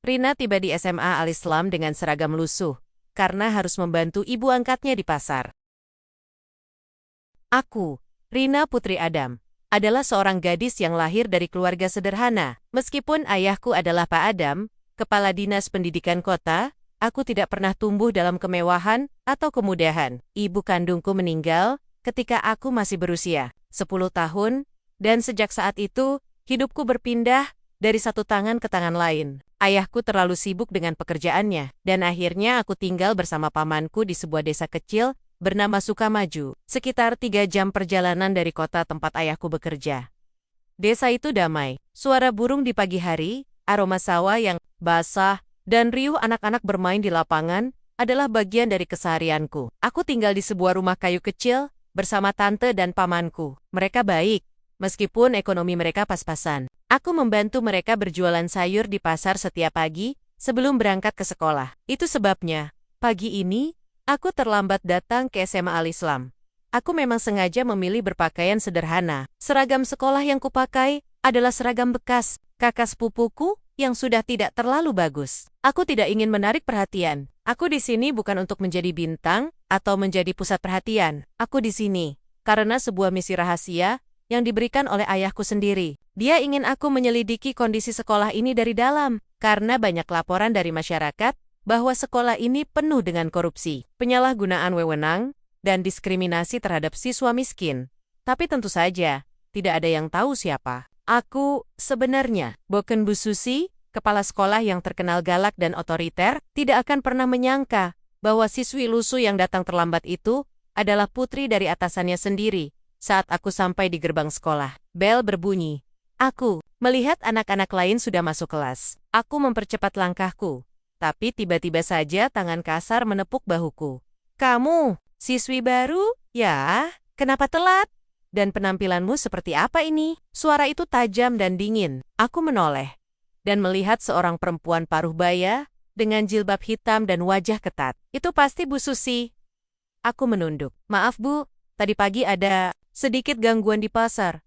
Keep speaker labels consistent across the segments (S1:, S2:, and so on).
S1: Rina tiba di SMA Al-Islam dengan seragam lusuh, karena harus membantu ibu angkatnya di pasar. Aku, Rina Putri Adam, adalah seorang gadis yang lahir dari keluarga sederhana. Meskipun ayahku adalah Pak Adam, Kepala Dinas Pendidikan Kota, aku tidak pernah tumbuh dalam kemewahan atau kemudahan. Ibu kandungku meninggal ketika aku masih berusia 10 tahun, dan sejak saat itu, hidupku berpindah dari satu tangan ke tangan lain. Ayahku terlalu sibuk dengan pekerjaannya, dan akhirnya aku tinggal bersama pamanku di sebuah desa kecil bernama Sukamaju, sekitar 3 jam perjalanan dari kota tempat ayahku bekerja. Desa itu damai, suara burung di pagi hari, aroma sawah yang basah, dan riuh anak-anak bermain di lapangan adalah bagian dari keseharianku. Aku tinggal di sebuah rumah kayu kecil bersama tante dan pamanku. Mereka baik, meskipun ekonomi mereka pas-pasan. Aku membantu mereka berjualan sayur di pasar setiap pagi sebelum berangkat ke sekolah. Itu sebabnya, pagi ini, aku terlambat datang ke SMA Al-Islam. Aku memang sengaja memilih berpakaian sederhana. Seragam sekolah yang kupakai adalah seragam bekas kakak sepupuku yang sudah tidak terlalu bagus. Aku tidak ingin menarik perhatian. Aku di sini bukan untuk menjadi bintang atau menjadi pusat perhatian. Aku di sini karena sebuah misi rahasia yang diberikan oleh ayahku sendiri. Dia ingin aku menyelidiki kondisi sekolah ini dari dalam, karena banyak laporan dari masyarakat bahwa sekolah ini penuh dengan korupsi, penyalahgunaan wewenang, dan diskriminasi terhadap siswa miskin. Tapi tentu saja, tidak ada yang tahu siapa. Aku, sebenarnya, Boken Bu Susi, kepala sekolah yang terkenal galak dan otoriter, tidak akan pernah menyangka bahwa siswi lusuh yang datang terlambat itu adalah putri dari atasannya sendiri. Saat aku sampai di gerbang sekolah, bel berbunyi. Aku melihat anak-anak lain sudah masuk kelas. Aku mempercepat langkahku, tapi tiba-tiba saja tangan kasar menepuk bahuku. Kamu, siswi baru? Ya, kenapa telat? Dan penampilanmu seperti apa ini? Suara itu tajam dan dingin. Aku menoleh dan melihat seorang perempuan paruh baya dengan jilbab hitam dan wajah ketat. Itu pasti Bu Susi. Aku menunduk. Maaf Bu, tadi pagi ada sedikit gangguan di pasar.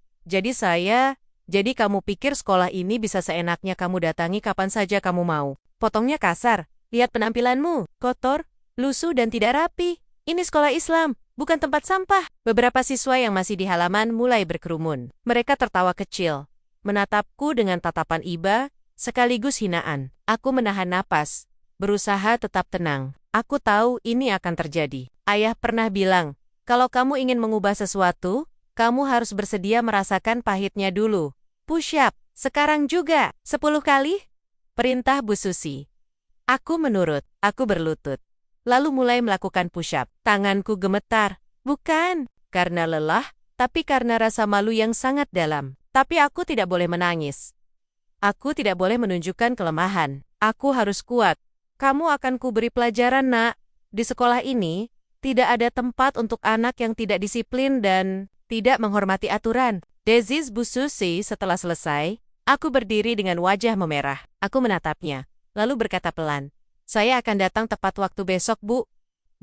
S1: Jadi kamu pikir sekolah ini bisa seenaknya kamu datangi kapan saja kamu mau. Potongnya kasar. Lihat penampilanmu, kotor, lusuh dan tidak rapi. Ini sekolah Islam, bukan tempat sampah. Beberapa siswa yang masih di halaman mulai berkerumun. Mereka tertawa kecil, menatapku dengan tatapan iba, sekaligus hinaan. Aku menahan napas, berusaha tetap tenang. Aku tahu ini akan terjadi. Ayah pernah bilang, kalau kamu ingin mengubah sesuatu, kamu harus bersedia merasakan pahitnya dulu. Push up, sekarang juga, 10 kali. Perintah Bu Susi. Aku menurut, aku berlutut. Lalu mulai melakukan push up. Tanganku gemetar, bukan karena lelah, tapi karena rasa malu yang sangat dalam. Tapi aku tidak boleh menangis. Aku tidak boleh menunjukkan kelemahan. Aku harus kuat. Kamu akan kuberi pelajaran, Nak. Di sekolah ini, tidak ada tempat untuk anak yang tidak disiplin dan tidak menghormati aturan. Desis Bu Susi. Setelah selesai, aku berdiri dengan wajah memerah. Aku menatapnya, lalu berkata pelan, saya akan datang tepat waktu besok, Bu.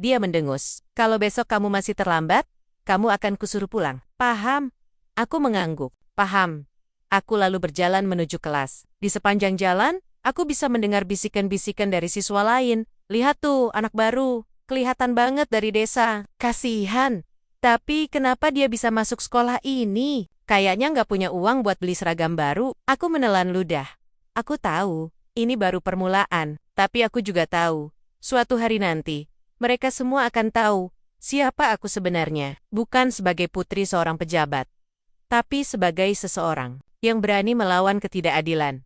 S1: Dia mendengus. Kalau besok kamu masih terlambat, kamu akan kusuruh pulang. Paham? Aku mengangguk. Paham. Aku lalu berjalan menuju kelas. Di sepanjang jalan, aku bisa mendengar bisikan-bisikan dari siswa lain. Lihat tuh, anak baru. Kelihatan banget dari desa. Kasihan. Tapi kenapa dia bisa masuk sekolah ini? Kayaknya nggak punya uang buat beli seragam baru. Aku menelan ludah. Aku tahu, ini baru permulaan. Tapi aku juga tahu, suatu hari nanti, mereka semua akan tahu siapa aku sebenarnya. Bukan sebagai putri seorang pejabat, tapi sebagai seseorang yang berani melawan ketidakadilan.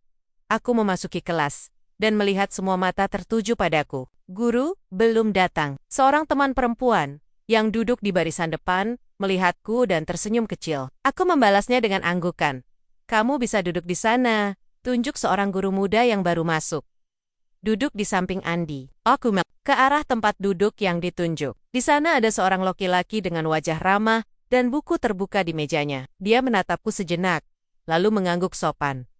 S1: Aku memasuki kelas dan melihat semua mata tertuju padaku. Guru belum datang. Seorang teman perempuan yang duduk di barisan depan melihatku dan tersenyum kecil. Aku membalasnya dengan anggukan. Kamu bisa duduk di sana, tunjuk seorang guru muda yang baru masuk. Duduk di samping Andi. Aku ke arah tempat duduk yang ditunjuk. Di sana ada seorang laki-laki dengan wajah ramah dan buku terbuka di mejanya. Dia menatapku sejenak, lalu mengangguk sopan.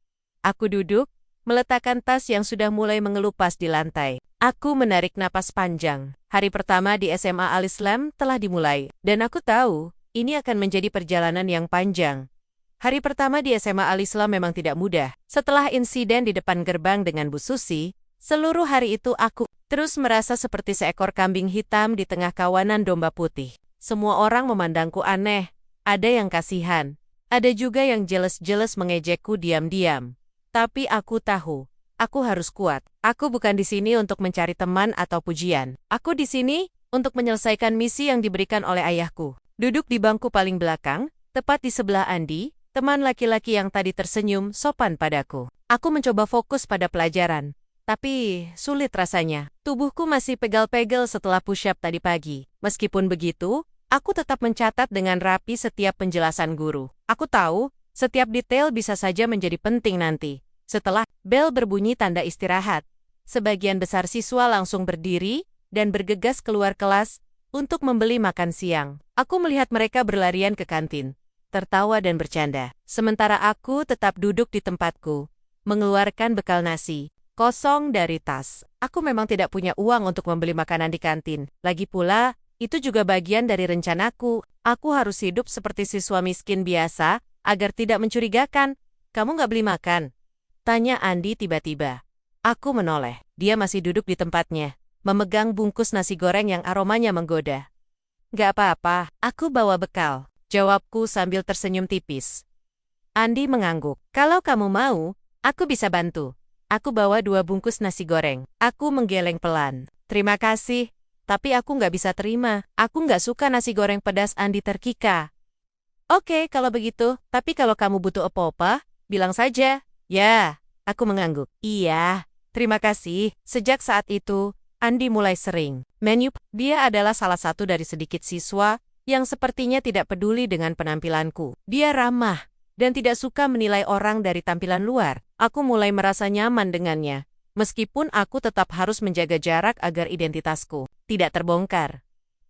S1: Aku duduk, meletakkan tas yang sudah mulai mengelupas di lantai. Aku menarik napas panjang. Hari pertama di SMA Al-Islam telah dimulai, dan aku tahu ini akan menjadi perjalanan yang panjang. Hari pertama di SMA Al-Islam memang tidak mudah. Setelah insiden di depan gerbang dengan Bu Susi, seluruh hari itu aku terus merasa seperti seekor kambing hitam di tengah kawanan domba putih. Semua orang memandangku aneh, ada yang kasihan, ada juga yang jeles-jeles mengejekku diam-diam. Tapi aku tahu, aku harus kuat. Aku bukan di sini untuk mencari teman atau pujian. Aku di sini untuk menyelesaikan misi yang diberikan oleh ayahku. Duduk di bangku paling belakang, tepat di sebelah Andi, teman laki-laki yang tadi tersenyum sopan padaku. Aku mencoba fokus pada pelajaran, tapi sulit rasanya. Tubuhku masih pegal-pegal setelah push-up tadi pagi. Meskipun begitu, aku tetap mencatat dengan rapi setiap penjelasan guru. Aku tahu, setiap detail bisa saja menjadi penting nanti. Setelah bel berbunyi tanda istirahat, sebagian besar siswa langsung berdiri dan bergegas keluar kelas untuk membeli makan siang. Aku melihat mereka berlarian ke kantin, tertawa dan bercanda. Sementara aku tetap duduk di tempatku, mengeluarkan bekal nasi kosong dari tas. Aku memang tidak punya uang untuk membeli makanan di kantin. Lagi pula, itu juga bagian dari rencanaku. Aku harus hidup seperti siswa miskin biasa, agar tidak mencurigakan. Kamu nggak beli makan? Tanya Andi tiba-tiba. Aku menoleh. Dia masih duduk di tempatnya, memegang bungkus nasi goreng yang aromanya menggoda. Nggak apa-apa, aku bawa bekal, jawabku sambil tersenyum tipis. Andi mengangguk. Kalau kamu mau, aku bisa bantu. Aku bawa 2 bungkus nasi goreng. Aku menggeleng pelan. Terima kasih, tapi aku nggak bisa terima. Aku nggak suka nasi goreng pedas. Andi terkika. Oke, kalau begitu, tapi kalau kamu butuh apa-apa, bilang saja. Ya, aku mengangguk. Iya, terima kasih. Sejak saat itu, Andi mulai sering menu. Dia adalah salah satu dari sedikit siswa yang sepertinya tidak peduli dengan penampilanku. Dia ramah dan tidak suka menilai orang dari tampilan luar. Aku mulai merasa nyaman dengannya, meskipun aku tetap harus menjaga jarak agar identitasku tidak terbongkar.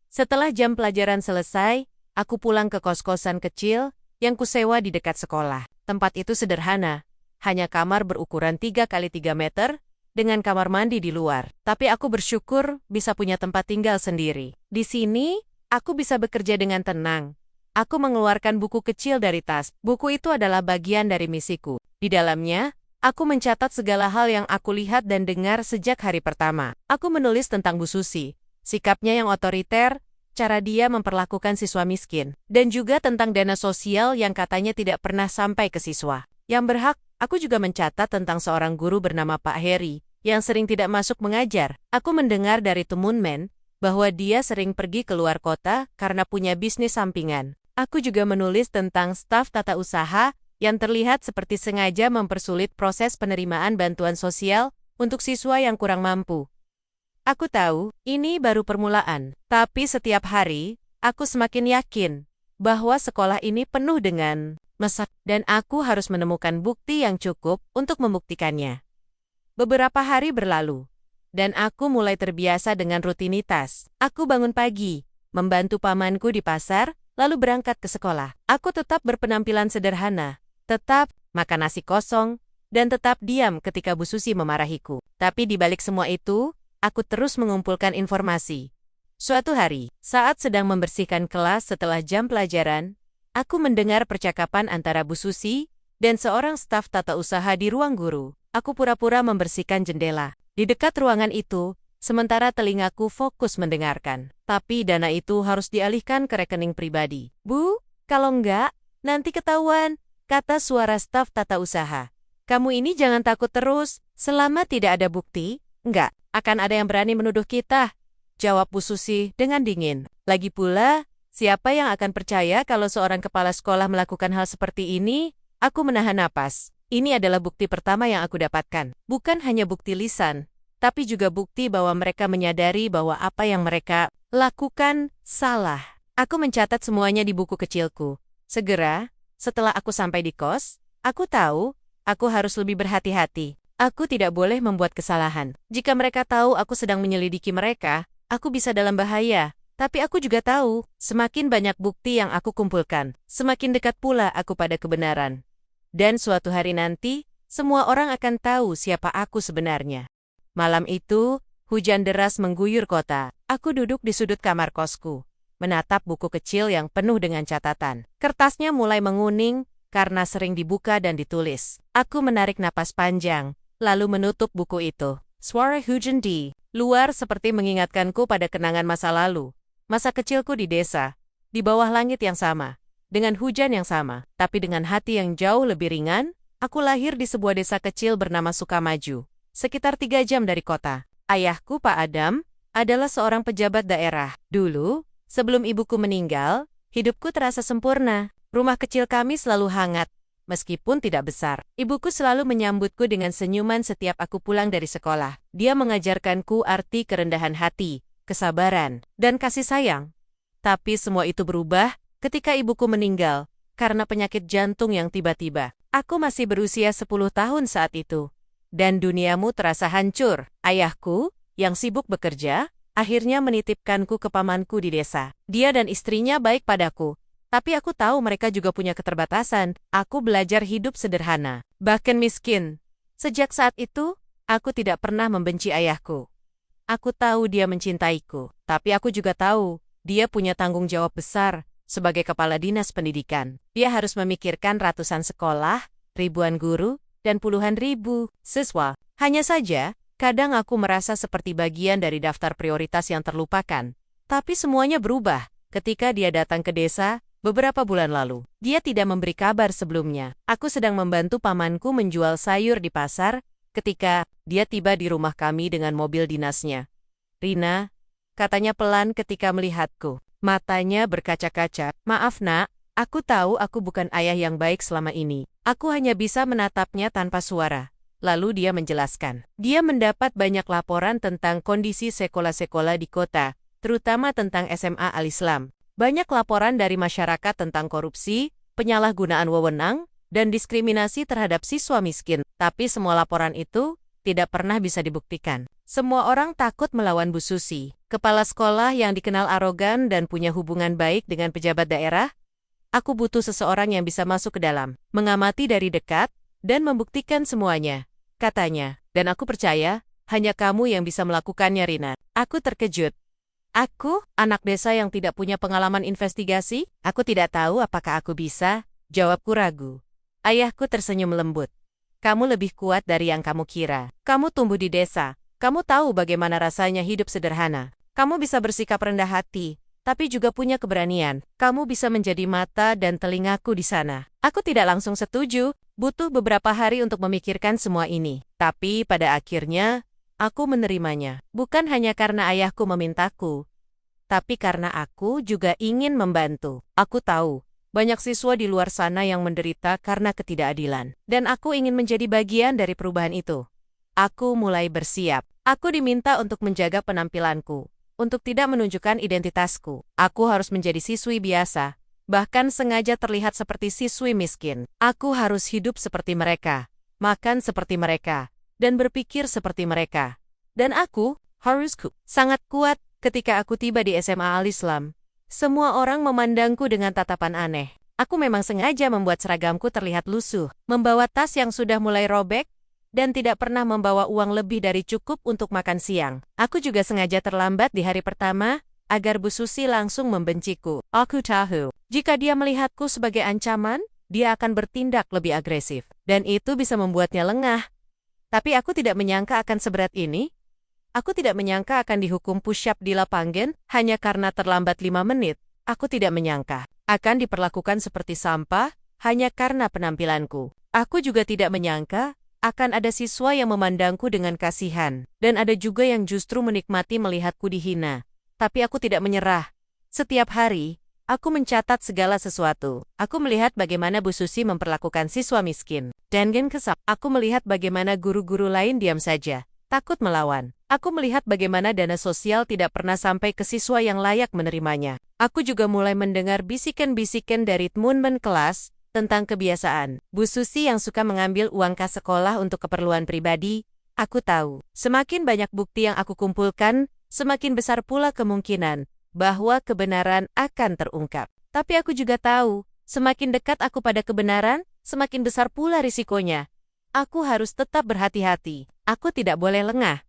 S1: Setelah jam pelajaran selesai, aku pulang ke kos-kosan kecil yang kusewa di dekat sekolah. Tempat itu sederhana, hanya kamar berukuran 3 kali 3 meter, dengan kamar mandi di luar. Tapi aku bersyukur bisa punya tempat tinggal sendiri. Di sini, aku bisa bekerja dengan tenang. Aku mengeluarkan buku kecil dari tas. Buku itu adalah bagian dari misiku. Di dalamnya, aku mencatat segala hal yang aku lihat dan dengar sejak hari pertama. Aku menulis tentang Bu Susi, sikapnya yang otoriter, cara dia memperlakukan siswa miskin, dan juga tentang dana sosial yang katanya tidak pernah sampai ke siswa. Yang berhak, aku juga mencatat tentang seorang guru bernama Pak Heri, yang sering tidak masuk mengajar. Aku mendengar dari temunmen bahwa dia sering pergi ke luar kota karena punya bisnis sampingan. Aku juga menulis tentang staf tata usaha yang terlihat seperti sengaja mempersulit proses penerimaan bantuan sosial untuk siswa yang kurang mampu. Aku tahu, ini baru permulaan, tapi setiap hari, aku semakin yakin bahwa sekolah ini penuh dengan mesak, dan aku harus menemukan bukti yang cukup untuk membuktikannya. Beberapa hari berlalu, dan aku mulai terbiasa dengan rutinitas. Aku bangun pagi, membantu pamanku di pasar, lalu berangkat ke sekolah. Aku tetap berpenampilan sederhana, tetap makan nasi kosong, dan tetap diam ketika Bu Susi memarahiku. Tapi di balik semua itu, aku terus mengumpulkan informasi. Suatu hari, saat sedang membersihkan kelas setelah jam pelajaran, aku mendengar percakapan antara Bu Susi dan seorang staf tata usaha di ruang guru. Aku pura-pura membersihkan jendela. Di dekat ruangan itu, sementara telingaku fokus mendengarkan. Tapi dana itu harus dialihkan ke rekening pribadi. Bu, kalau enggak, nanti ketahuan, kata suara staf tata usaha. Kamu ini jangan takut terus, selama tidak ada bukti, enggak akan ada yang berani menuduh kita, jawab Bu Susi dengan dingin. Lagi pula, siapa yang akan percaya kalau seorang kepala sekolah melakukan hal seperti ini? Aku menahan napas. Ini adalah bukti pertama yang aku dapatkan. Bukan hanya bukti lisan, tapi juga bukti bahwa mereka menyadari bahwa apa yang mereka lakukan salah. Aku mencatat semuanya di buku kecilku. Segera, setelah aku sampai di kos, aku tahu, aku harus lebih berhati-hati. Aku tidak boleh membuat kesalahan. Jika mereka tahu aku sedang menyelidiki mereka, aku bisa dalam bahaya. Tapi aku juga tahu, semakin banyak bukti yang aku kumpulkan, semakin dekat pula aku pada kebenaran. Dan suatu hari nanti, semua orang akan tahu siapa aku sebenarnya. Malam itu, hujan deras mengguyur kota. Aku duduk di sudut kamar kosku, menatap buku kecil yang penuh dengan catatan. Kertasnya mulai menguning, karena sering dibuka dan ditulis. Aku menarik napas panjang, lalu menutup buku itu. Suara hujan di luar seperti mengingatkanku pada kenangan masa lalu. Masa kecilku di desa, di bawah langit yang sama, dengan hujan yang sama, tapi dengan hati yang jauh lebih ringan. Aku lahir di sebuah desa kecil bernama Sukamaju, sekitar 3 jam dari kota. Ayahku, Pak Adam, adalah seorang pejabat daerah. Dulu, sebelum ibuku meninggal, hidupku terasa sempurna. Rumah kecil kami selalu hangat, meskipun tidak besar. Ibuku selalu menyambutku dengan senyuman setiap aku pulang dari sekolah. Dia mengajarkanku arti kerendahan hati, kesabaran, dan kasih sayang. Tapi semua itu berubah ketika ibuku meninggal, karena penyakit jantung yang tiba-tiba. Aku masih berusia 10 tahun saat itu. Dan duniamu terasa hancur. Ayahku, yang sibuk bekerja, akhirnya menitipkanku ke pamanku di desa. Dia dan istrinya baik padaku. Tapi aku tahu mereka juga punya keterbatasan. Aku belajar hidup sederhana, bahkan miskin. Sejak saat itu, aku tidak pernah membenci ayahku. Aku tahu dia mencintaiku, tapi aku juga tahu dia punya tanggung jawab besar. Sebagai kepala dinas pendidikan, dia harus memikirkan ratusan sekolah, ribuan guru, dan puluhan ribu siswa. Hanya saja, kadang aku merasa seperti bagian dari daftar prioritas yang terlupakan. Tapi semuanya berubah ketika dia datang ke desa beberapa bulan lalu. Dia tidak memberi kabar sebelumnya. Aku sedang membantu pamanku menjual sayur di pasar ketika dia tiba di rumah kami dengan mobil dinasnya. "Rina," katanya pelan ketika melihatku. Matanya berkaca-kaca. "Maaf nak, aku tahu aku bukan ayah yang baik selama ini. Aku hanya bisa menatapnya tanpa suara." Lalu dia menjelaskan. Dia mendapat banyak laporan tentang kondisi sekolah-sekolah di kota, terutama tentang SMA Al-Islam. Banyak laporan dari masyarakat tentang korupsi, penyalahgunaan wewenang, dan diskriminasi terhadap siswa miskin. Tapi semua laporan itu tidak pernah bisa dibuktikan. Semua orang takut melawan Bu Susi, kepala sekolah yang dikenal arogan dan punya hubungan baik dengan pejabat daerah. Aku butuh seseorang yang bisa masuk ke dalam, mengamati dari dekat, dan membuktikan semuanya, katanya. Dan aku percaya, hanya kamu yang bisa melakukannya, Rina. Aku terkejut. Aku, anak desa yang tidak punya pengalaman investigasi? Aku tidak tahu apakah aku bisa, jawabku ragu. Ayahku tersenyum lembut. Kamu lebih kuat dari yang kamu kira. Kamu tumbuh di desa. Kamu tahu bagaimana rasanya hidup sederhana. Kamu bisa bersikap rendah hati, tapi juga punya keberanian. Kamu bisa menjadi mata dan telingaku di sana. Aku tidak langsung setuju, butuh beberapa hari untuk memikirkan semua ini. Tapi pada akhirnya, aku menerimanya. Bukan hanya karena ayahku memintaku, tapi karena aku juga ingin membantu. Aku tahu, banyak siswa di luar sana yang menderita karena ketidakadilan. Dan aku ingin menjadi bagian dari perubahan itu. Aku mulai bersiap. Aku diminta untuk menjaga penampilanku, untuk tidak menunjukkan identitasku. Aku harus menjadi siswi biasa, bahkan sengaja terlihat seperti siswi miskin. Aku harus hidup seperti mereka, makan seperti mereka, dan berpikir seperti mereka. Dan aku harusku sangat kuat ketika aku tiba di SMA Al-Islam. Semua orang memandangku dengan tatapan aneh. Aku memang sengaja membuat seragamku terlihat lusuh, membawa tas yang sudah mulai robek, dan tidak pernah membawa uang lebih dari cukup untuk makan siang. Aku juga sengaja terlambat di hari pertama, agar Bu Susi langsung membenciku. Aku tahu, jika dia melihatku sebagai ancaman, dia akan bertindak lebih agresif. Dan itu bisa membuatnya lengah. Tapi aku tidak menyangka akan seberat ini. Aku tidak menyangka akan dihukum push-up di lapangan, hanya karena terlambat 5 menit. Aku tidak menyangka akan diperlakukan seperti sampah, hanya karena penampilanku. Aku juga tidak menyangka akan ada siswa yang memandangku dengan kasihan, dan ada juga yang justru menikmati melihatku dihina. Tapi aku tidak menyerah. Setiap hari, aku mencatat segala sesuatu. Aku melihat bagaimana Bu Susi memperlakukan siswa miskin. Dan kesal, aku melihat bagaimana guru-guru lain diam saja, takut melawan. Aku melihat bagaimana dana sosial tidak pernah sampai ke siswa yang layak menerimanya. Aku juga mulai mendengar bisikan-bisikan dari teman-teman kelas tentang kebiasaan Bu Susi yang suka mengambil uang kas sekolah untuk keperluan pribadi. Aku tahu, semakin banyak bukti yang aku kumpulkan, semakin besar pula kemungkinan bahwa kebenaran akan terungkap. Tapi aku juga tahu, semakin dekat aku pada kebenaran, semakin besar pula risikonya. Aku harus tetap berhati-hati. Aku tidak boleh lengah.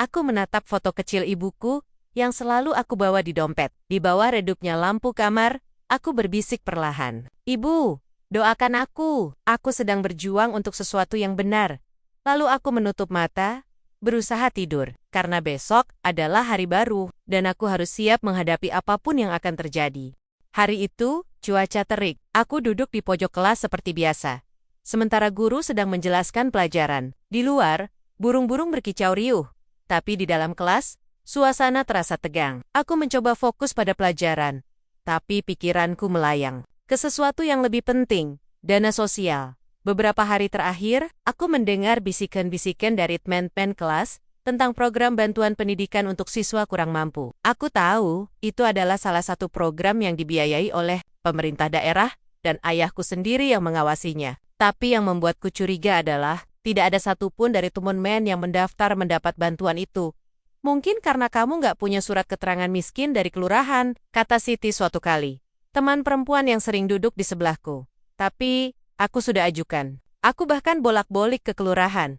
S1: Aku menatap foto kecil ibuku yang selalu aku bawa di dompet. Di bawah redupnya lampu kamar, aku berbisik perlahan. "Ibu, Doakan aku sedang berjuang untuk sesuatu yang benar. Lalu aku menutup mata, berusaha tidur, karena besok adalah hari baru, dan aku harus siap menghadapi apapun yang akan terjadi. Hari itu, cuaca terik. Aku duduk di pojok kelas seperti biasa. Sementara guru sedang menjelaskan pelajaran. Di luar, burung-burung berkicau riuh. Tapi di dalam kelas, suasana terasa tegang. Aku mencoba fokus pada pelajaran. Tapi pikiranku melayang ke sesuatu yang lebih penting, dana sosial. Beberapa hari terakhir, aku mendengar bisikan-bisikan dari teman-teman kelas tentang program bantuan pendidikan untuk siswa kurang mampu. Aku tahu, itu adalah salah satu program yang dibiayai oleh pemerintah daerah dan ayahku sendiri yang mengawasinya. Tapi yang membuatku curiga adalah, tidak ada satupun dari teman-teman yang mendaftar mendapat bantuan itu. Mungkin karena kamu nggak punya surat keterangan miskin dari kelurahan, kata Siti suatu kali. Teman perempuan yang sering duduk di sebelahku. Tapi, aku sudah ajukan. Aku bahkan bolak-balik ke kelurahan.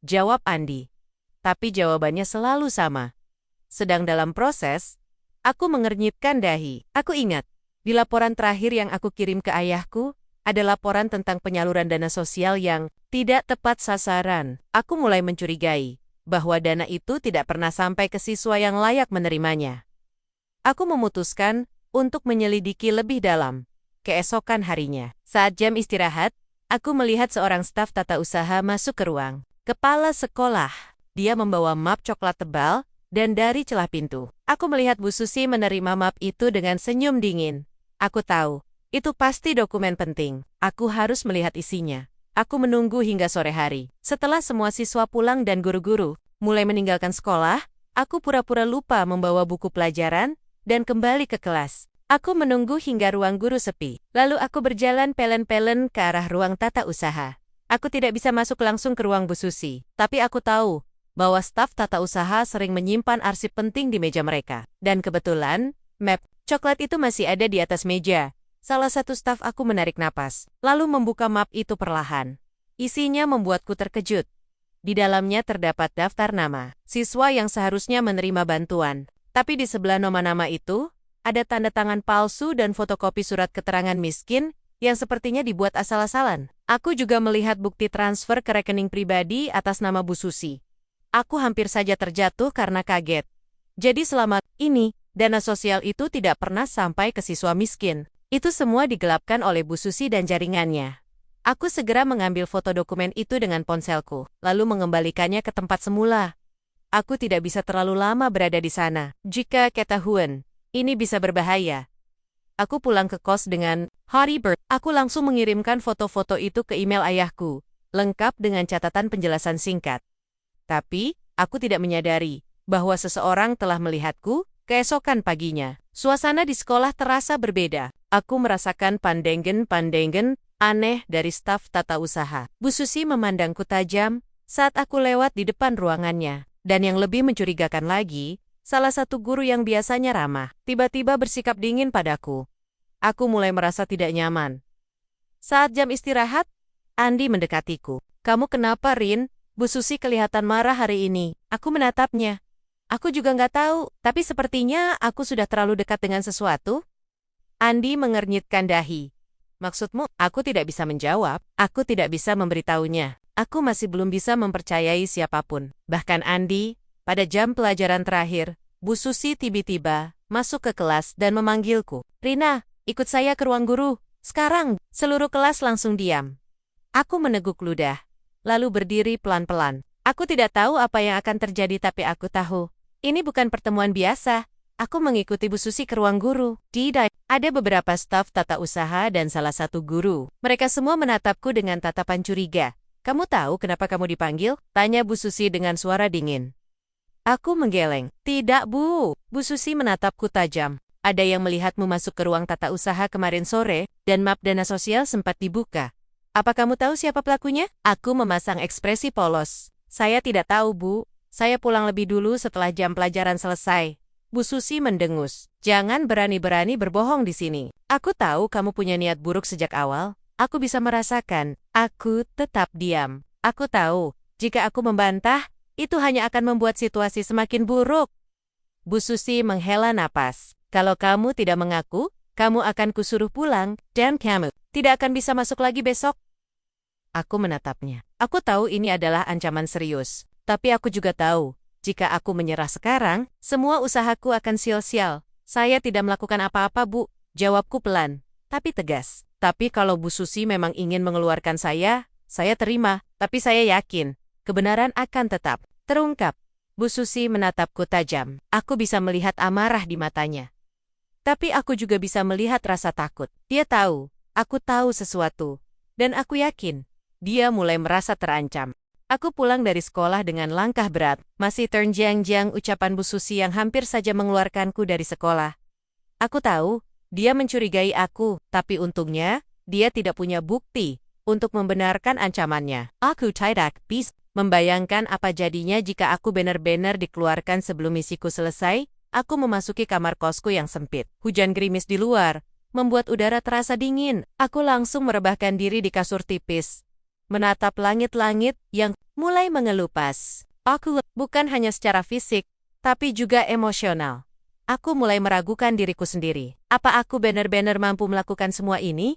S1: Jawab Andi. Tapi jawabannya selalu sama. Sedang dalam proses, aku mengernyitkan dahi. Aku ingat, di laporan terakhir yang aku kirim ke ayahku, ada laporan tentang penyaluran dana sosial yang tidak tepat sasaran. Aku mulai mencurigai bahwa dana itu tidak pernah sampai ke siswa yang layak menerimanya. Aku memutuskan untuk menyelidiki lebih dalam. Keesokan harinya, saat jam istirahat, aku melihat seorang staf tata usaha masuk ke ruang kepala sekolah. Dia membawa map coklat tebal, dan dari celah pintu, aku melihat Bu Susi menerima map itu dengan senyum dingin. Aku tahu, itu pasti dokumen penting. Aku harus melihat isinya. Aku menunggu hingga sore hari. Setelah semua siswa pulang dan guru-guru mulai meninggalkan sekolah, aku pura-pura lupa membawa buku pelajaran dan kembali ke kelas. Aku menunggu hingga ruang guru sepi. Lalu aku berjalan pelen-pelen ke arah ruang tata usaha. Aku tidak bisa masuk langsung ke ruang Bu Susi, tapi aku tahu bahwa staf tata usaha sering menyimpan arsip penting di meja mereka. Dan kebetulan, map coklat itu masih ada di atas meja. Salah satu staf aku menarik napas, lalu membuka map itu perlahan. Isinya membuatku terkejut. Di dalamnya terdapat daftar nama siswa yang seharusnya menerima bantuan. Tapi di sebelah nama-nama itu, ada tanda tangan palsu dan fotokopi surat keterangan miskin yang sepertinya dibuat asal-asalan. Aku juga melihat bukti transfer ke rekening pribadi atas nama Bu Susi. Aku hampir saja terjatuh karena kaget. Jadi selama ini, dana sosial itu tidak pernah sampai ke siswa miskin. Itu semua digelapkan oleh Bu Susi dan jaringannya. Aku segera mengambil foto dokumen itu dengan ponselku, lalu mengembalikannya ke tempat semula. Aku tidak bisa terlalu lama berada di sana. Jika ketahuan, ini bisa berbahaya. Aku pulang ke kos dengan Harry Bird. Aku langsung mengirimkan foto-foto itu ke email ayahku, lengkap dengan catatan penjelasan singkat. Tapi, aku tidak menyadari bahwa seseorang telah melihatku. Keesokan paginya, suasana di sekolah terasa berbeda. Aku merasakan pandangan aneh dari staf tata usaha. Bu Susi memandangku tajam saat aku lewat di depan ruangannya. Dan yang lebih mencurigakan lagi, salah satu guru yang biasanya ramah, tiba-tiba bersikap dingin padaku. Aku mulai merasa tidak nyaman. Saat jam istirahat, Andi mendekatiku. Kamu kenapa, Rin? Bu Susi kelihatan marah hari ini. Aku menatapnya. Aku juga nggak tahu, tapi sepertinya aku sudah terlalu dekat dengan sesuatu. Andi mengernyitkan dahi. Maksudmu, aku tidak bisa menjawab. Aku tidak bisa memberitahunya. Aku masih belum bisa mempercayai siapapun. Bahkan Andi, pada jam pelajaran terakhir, Bu Susi tiba-tiba masuk ke kelas dan memanggilku. Rina, ikut saya ke ruang guru. Sekarang, seluruh kelas langsung diam. Aku meneguk ludah, lalu berdiri pelan-pelan. Aku tidak tahu apa yang akan terjadi tapi aku tahu. Ini bukan pertemuan biasa. Aku mengikuti Bu Susi ke ruang guru. Ada beberapa staf tata usaha dan salah satu guru. Mereka semua menatapku dengan tatapan curiga. Kamu tahu kenapa kamu dipanggil? Tanya Bu Susi dengan suara dingin. Aku menggeleng. Tidak, Bu. Bu Susi menatapku tajam. Ada yang melihatmu masuk ke ruang tata usaha kemarin sore, dan map dana sosial sempat dibuka. Apa kamu tahu siapa pelakunya? Aku memasang ekspresi polos. Saya tidak tahu, Bu. Saya pulang lebih dulu setelah jam pelajaran selesai. Bu Susi mendengus. Jangan berani-berani berbohong di sini. Aku tahu kamu punya niat buruk sejak awal. Aku bisa merasakan. Aku tetap diam. Aku tahu, jika aku membantah, itu hanya akan membuat situasi semakin buruk. Bu Susi menghela napas. Kalau kamu tidak mengaku, kamu akan kusuruh pulang, dan kamu Tidak akan bisa masuk lagi besok. Aku menatapnya. Aku tahu ini adalah ancaman serius. Tapi aku juga tahu, jika aku menyerah sekarang, semua usahaku akan sia-sia. Saya tidak melakukan apa-apa, Bu. Jawabku pelan, tapi tegas. Tapi kalau Bu Susi memang ingin mengeluarkan saya terima. Tapi saya yakin, kebenaran akan tetap terungkap. Bu Susi menatapku tajam. Aku bisa melihat amarah di matanya. Tapi aku juga bisa melihat rasa takut. Dia tahu, aku tahu sesuatu. Dan aku yakin, dia mulai merasa terancam. Aku pulang dari sekolah dengan langkah berat, masih terngiang-giang ucapan Bu Susi yang hampir saja mengeluarkanku dari sekolah. Aku tahu, dia mencurigai aku, tapi untungnya, dia tidak punya bukti untuk membenarkan ancamannya. Aku tidak bisa membayangkan apa jadinya jika aku benar-benar dikeluarkan sebelum misiku selesai. Aku memasuki kamar kosku yang sempit. Hujan gerimis di luar membuat udara terasa dingin. Aku langsung merebahkan diri di kasur tipis, menatap langit-langit yang mulai mengelupas. Aku bukan hanya secara fisik, tapi juga emosional. Aku mulai meragukan diriku sendiri. Apa aku benar-benar mampu melakukan semua ini?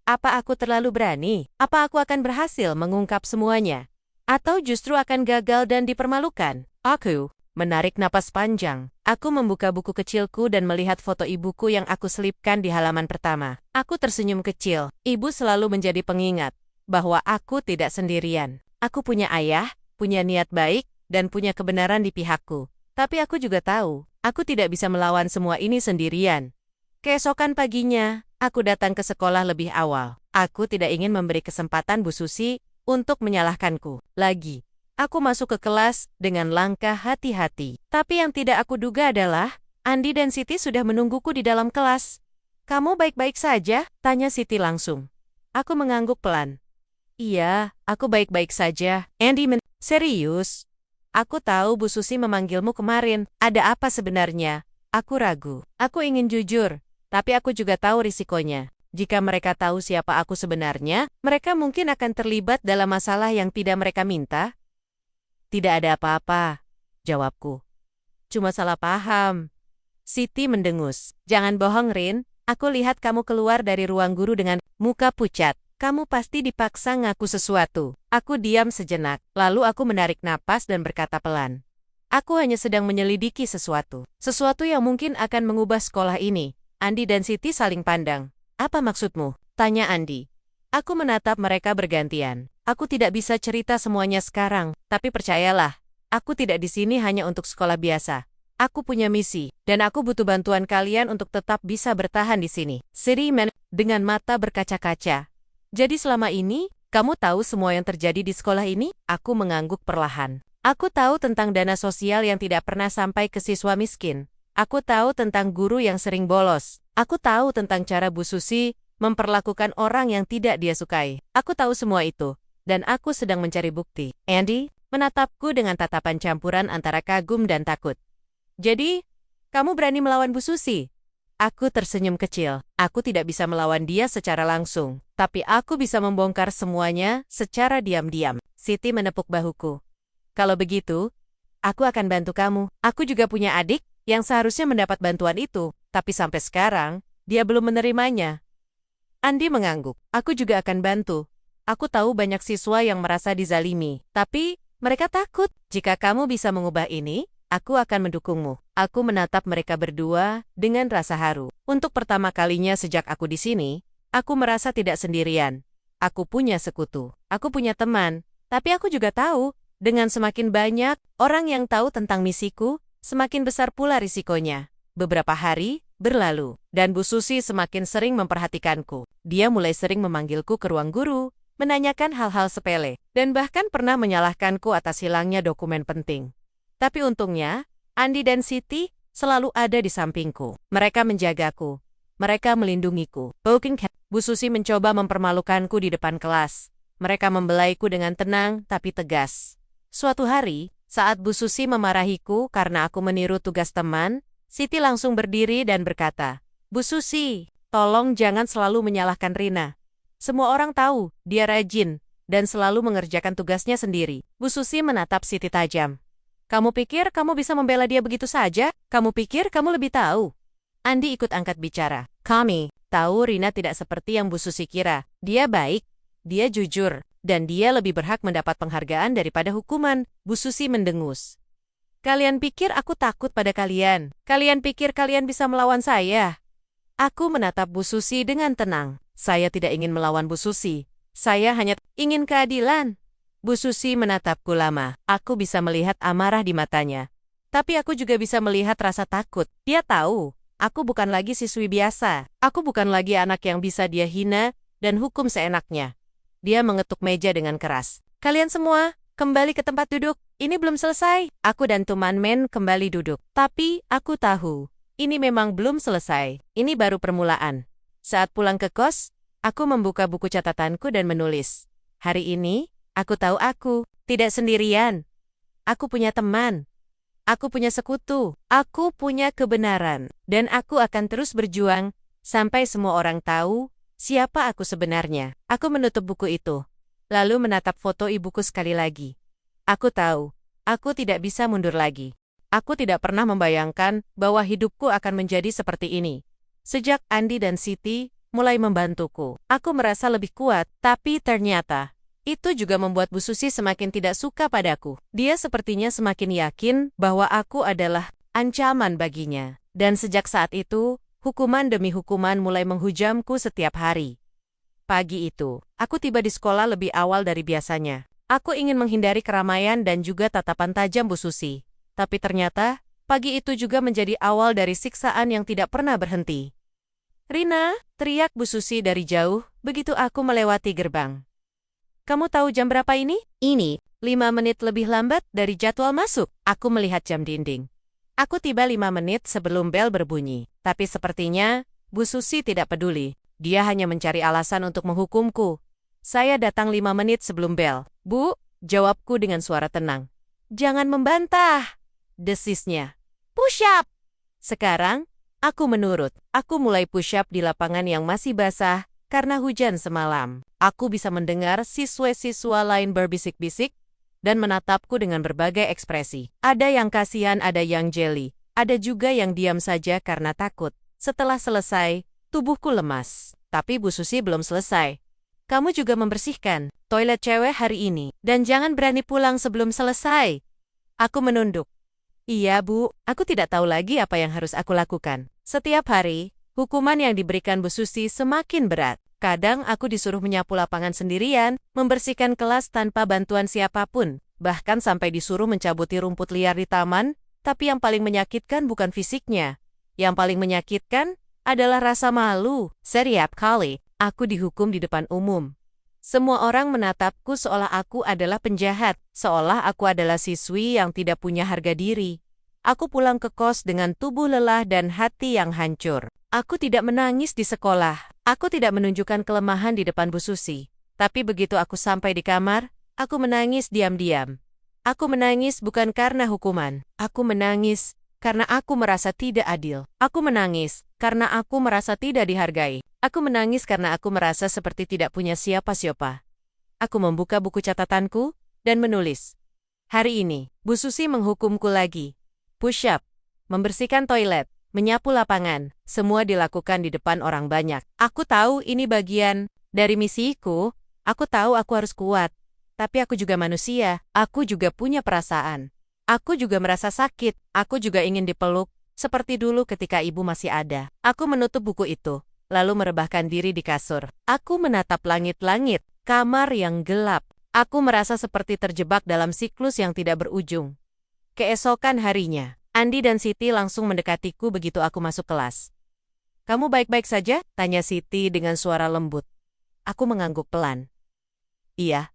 S1: Apa aku terlalu berani? Apa aku akan berhasil mengungkap semuanya? Atau justru akan gagal dan dipermalukan? Aku menarik napas panjang. Aku membuka buku kecilku dan melihat foto ibuku yang aku selipkan di halaman pertama. Aku tersenyum kecil. Ibu selalu menjadi pengingat bahwa aku tidak sendirian. Aku punya ayah, punya niat baik, dan punya kebenaran di pihakku. Tapi aku juga tahu, aku tidak bisa melawan semua ini sendirian. Keesokan paginya, aku datang ke sekolah lebih awal. Aku tidak ingin memberi kesempatan Bu Susi untuk menyalahkanku lagi. Aku masuk ke kelas dengan langkah hati-hati. Tapi yang tidak aku duga adalah, Andi dan Siti sudah menungguku di dalam kelas. "Kamu baik-baik saja?" tanya Siti langsung. Aku mengangguk pelan. "Iya, aku baik-baik saja." Serius? Aku tahu Bu Susi memanggilmu kemarin. Ada apa sebenarnya? Aku ragu. Aku ingin jujur, tapi aku juga tahu risikonya. Jika mereka tahu siapa aku sebenarnya, mereka mungkin akan terlibat dalam masalah yang tidak mereka minta. "Tidak ada apa-apa," jawabku. "Cuma salah paham." Siti mendengus. "Jangan bohong, Rin. Aku lihat kamu keluar dari ruang guru dengan muka pucat. Kamu pasti dipaksa ngaku sesuatu." Aku diam sejenak, lalu aku menarik napas dan berkata pelan. "Aku hanya sedang menyelidiki sesuatu. Sesuatu yang mungkin akan mengubah sekolah ini." Andi dan Siti saling pandang. "Apa maksudmu?" tanya Andi. Aku menatap mereka bergantian. Aku tidak bisa cerita semuanya sekarang, tapi percayalah, aku tidak di sini hanya untuk sekolah biasa. Aku punya misi, dan aku butuh bantuan kalian untuk tetap bisa bertahan di sini. Siri dengan mata berkaca-kaca. "Jadi selama ini, kamu tahu semua yang terjadi di sekolah ini?" Aku mengangguk perlahan. Aku tahu tentang dana sosial yang tidak pernah sampai ke siswa miskin. Aku tahu tentang guru yang sering bolos. Aku tahu tentang cara Bu Susi memperlakukan orang yang tidak dia sukai. Aku tahu semua itu, dan aku sedang mencari bukti. Andy menatapku dengan tatapan campuran antara kagum dan takut. "Jadi, kamu berani melawan Bu Susi?" Aku tersenyum kecil. Aku tidak bisa melawan dia secara langsung, tapi aku bisa membongkar semuanya secara diam-diam. Siti menepuk bahuku. "Kalau begitu, aku akan bantu kamu. Aku juga punya adik yang seharusnya mendapat bantuan itu, tapi sampai sekarang, dia belum menerimanya." Andi mengangguk. "Aku juga akan bantu. Aku tahu banyak siswa yang merasa dizalimi, tapi mereka takut. Jika kamu bisa mengubah ini, aku akan mendukungmu." Aku menatap mereka berdua dengan rasa haru. Untuk pertama kalinya sejak aku di sini, aku merasa tidak sendirian. Aku punya sekutu. Aku punya teman. Tapi aku juga tahu, dengan semakin banyak orang yang tahu tentang misiku, semakin besar pula risikonya. Beberapa hari berlalu, dan Bu Susi semakin sering memperhatikanku. Dia mulai sering memanggilku ke ruang guru, menanyakan hal-hal sepele, dan bahkan pernah menyalahkanku atas hilangnya dokumen penting. Tapi untungnya, Andi dan Siti selalu ada di sampingku. Mereka menjagaku. Mereka melindungiku. Bu Susi mencoba mempermalukanku di depan kelas. Mereka membelaiku dengan tenang tapi tegas. Suatu hari, saat Bu Susi memarahiku karena aku meniru tugas teman, Siti langsung berdiri dan berkata, "Bu Susi, tolong jangan selalu menyalahkan Rina. Semua orang tahu, dia rajin, dan selalu mengerjakan tugasnya sendiri." Bu Susi menatap Siti tajam. "Kamu pikir kamu bisa membela dia begitu saja? Kamu pikir kamu lebih tahu?" Andi ikut angkat bicara. "Kami Tahu Rina tidak seperti yang Bu Susi kira. Dia baik, dia jujur, dan dia lebih berhak mendapat penghargaan daripada hukuman. Bu Susi mendengus. Kalian pikir aku takut pada kalian? Kalian pikir kalian bisa melawan saya? Aku menatap Bu Susi dengan tenang. Saya tidak ingin melawan Bu Susi. Saya hanya ingin keadilan. Bu Susi menatapku lama. Aku bisa melihat amarah di matanya. Tapi aku juga bisa melihat rasa takut. Dia tahu, aku bukan lagi siswi biasa. Aku bukan lagi anak yang bisa dia hina dan hukum seenaknya. Dia mengetuk meja dengan keras. Kalian semua, kembali ke tempat duduk. Ini belum selesai. Aku dan Tuman Men kembali duduk. Tapi, aku tahu, ini memang belum selesai. Ini baru permulaan. Saat pulang ke kos, aku membuka buku catatanku dan menulis. Hari ini, aku tahu aku tidak sendirian. Aku punya teman. Aku punya sekutu, aku punya kebenaran, dan aku akan terus berjuang sampai semua orang tahu siapa aku sebenarnya. Aku menutup buku itu, lalu menatap foto ibuku sekali lagi. Aku tahu, aku tidak bisa mundur lagi. Aku tidak pernah membayangkan bahwa hidupku akan menjadi seperti ini. Sejak Andi dan Siti mulai membantuku, aku merasa lebih kuat, tapi ternyata itu juga membuat Bu Susi semakin tidak suka padaku. Dia sepertinya semakin yakin bahwa aku adalah ancaman baginya. Dan sejak saat itu, hukuman demi hukuman mulai menghujamku setiap hari. Pagi itu, aku tiba di sekolah lebih awal dari biasanya. Aku ingin menghindari keramaian dan juga tatapan tajam Bu Susi. Tapi ternyata, pagi itu juga menjadi awal dari siksaan yang tidak pernah berhenti. Rina, teriak Bu Susi dari jauh, begitu aku melewati gerbang. Kamu tahu jam berapa ini? Ini, 5 menit lebih lambat dari jadwal masuk. Aku melihat jam dinding. Aku tiba 5 menit sebelum bel berbunyi. Tapi sepertinya, Bu Susi tidak peduli. Dia hanya mencari alasan untuk menghukumku. Saya datang 5 menit sebelum bel. Bu, jawabku dengan suara tenang. Jangan membantah, desisnya. Push up! Sekarang, aku menurut. Aku mulai push up di lapangan yang masih basah karena hujan semalam. Aku bisa mendengar siswa-siswa lain berbisik-bisik dan menatapku dengan berbagai ekspresi. Ada yang kasihan, ada yang jeli. Ada juga yang diam saja karena takut. Setelah selesai, tubuhku lemas. Tapi Bu Susi belum selesai. Kamu juga membersihkan toilet cewek hari ini. Dan jangan berani pulang sebelum selesai. Aku menunduk. Iya Bu, aku tidak tahu lagi apa yang harus aku lakukan. Setiap hari, hukuman yang diberikan Bu Susi semakin berat. Kadang aku disuruh menyapu lapangan sendirian, membersihkan kelas tanpa bantuan siapapun, bahkan sampai disuruh mencabuti rumput liar di taman, tapi yang paling menyakitkan bukan fisiknya. Yang paling menyakitkan adalah rasa malu. Setiap kali, aku dihukum di depan umum. Semua orang menatapku seolah aku adalah penjahat, seolah aku adalah siswi yang tidak punya harga diri. Aku pulang ke kos dengan tubuh lelah dan hati yang hancur. Aku tidak menangis di sekolah. Aku tidak menunjukkan kelemahan di depan Bu Susi. Tapi begitu aku sampai di kamar, aku menangis diam-diam. Aku menangis bukan karena hukuman. Aku menangis karena aku merasa tidak adil. Aku menangis karena aku merasa tidak dihargai. Aku menangis karena aku merasa seperti tidak punya siapa-siapa. Aku membuka buku catatanku dan menulis. Hari ini, Bu Susi menghukumku lagi. Push up, membersihkan toilet, menyapu lapangan, semua dilakukan di depan orang banyak. Aku tahu ini bagian dari misiku. Aku tahu aku harus kuat. Tapi aku juga manusia. Aku juga punya perasaan. Aku juga merasa sakit. Aku juga ingin dipeluk, seperti dulu ketika ibu masih ada. Aku menutup buku itu, lalu merebahkan diri di kasur. Aku menatap langit-langit, kamar yang gelap. Aku merasa seperti terjebak dalam siklus yang tidak berujung. Keesokan harinya, Andi dan Siti langsung mendekatiku begitu aku masuk kelas. Kamu baik-baik saja? Tanya Siti dengan suara lembut. Aku mengangguk pelan. Iya,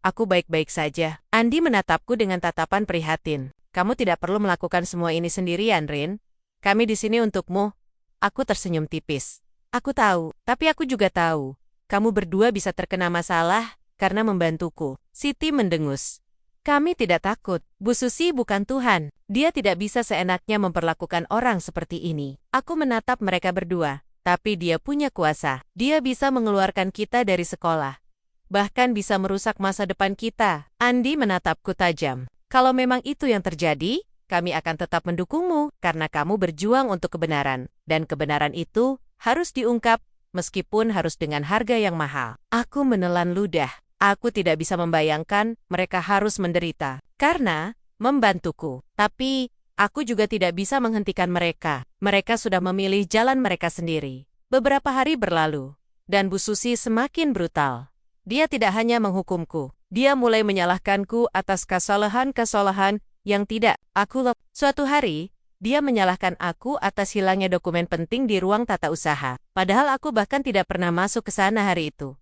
S1: aku baik-baik saja. Andi menatapku dengan tatapan prihatin. Kamu tidak perlu melakukan semua ini sendirian, Rin. Kami di sini untukmu. Aku tersenyum tipis. Aku tahu, tapi aku juga tahu. Kamu berdua bisa terkena masalah karena membantuku. Siti mendengus. Kami tidak takut. Bu Susi bukan Tuhan. Dia tidak bisa seenaknya memperlakukan orang seperti ini. Aku menatap mereka berdua. Tapi dia punya kuasa. Dia bisa mengeluarkan kita dari sekolah. Bahkan bisa merusak masa depan kita. Andi menatapku tajam. Kalau memang itu yang terjadi, kami akan tetap mendukungmu karena kamu berjuang untuk kebenaran. Dan kebenaran itu harus diungkap meskipun harus dengan harga yang mahal. Aku menelan ludah. Aku tidak bisa membayangkan mereka harus menderita karena membantuku. Tapi, aku juga tidak bisa menghentikan mereka. Mereka sudah memilih jalan mereka sendiri. Beberapa hari berlalu, dan Bu Susi semakin brutal. Dia tidak hanya menghukumku, dia mulai menyalahkanku atas kesalahan-kesalahan yang tidak aku lakukan. Suatu hari, dia menyalahkan aku atas hilangnya dokumen penting di ruang tata usaha. Padahal aku bahkan tidak pernah masuk ke sana hari itu.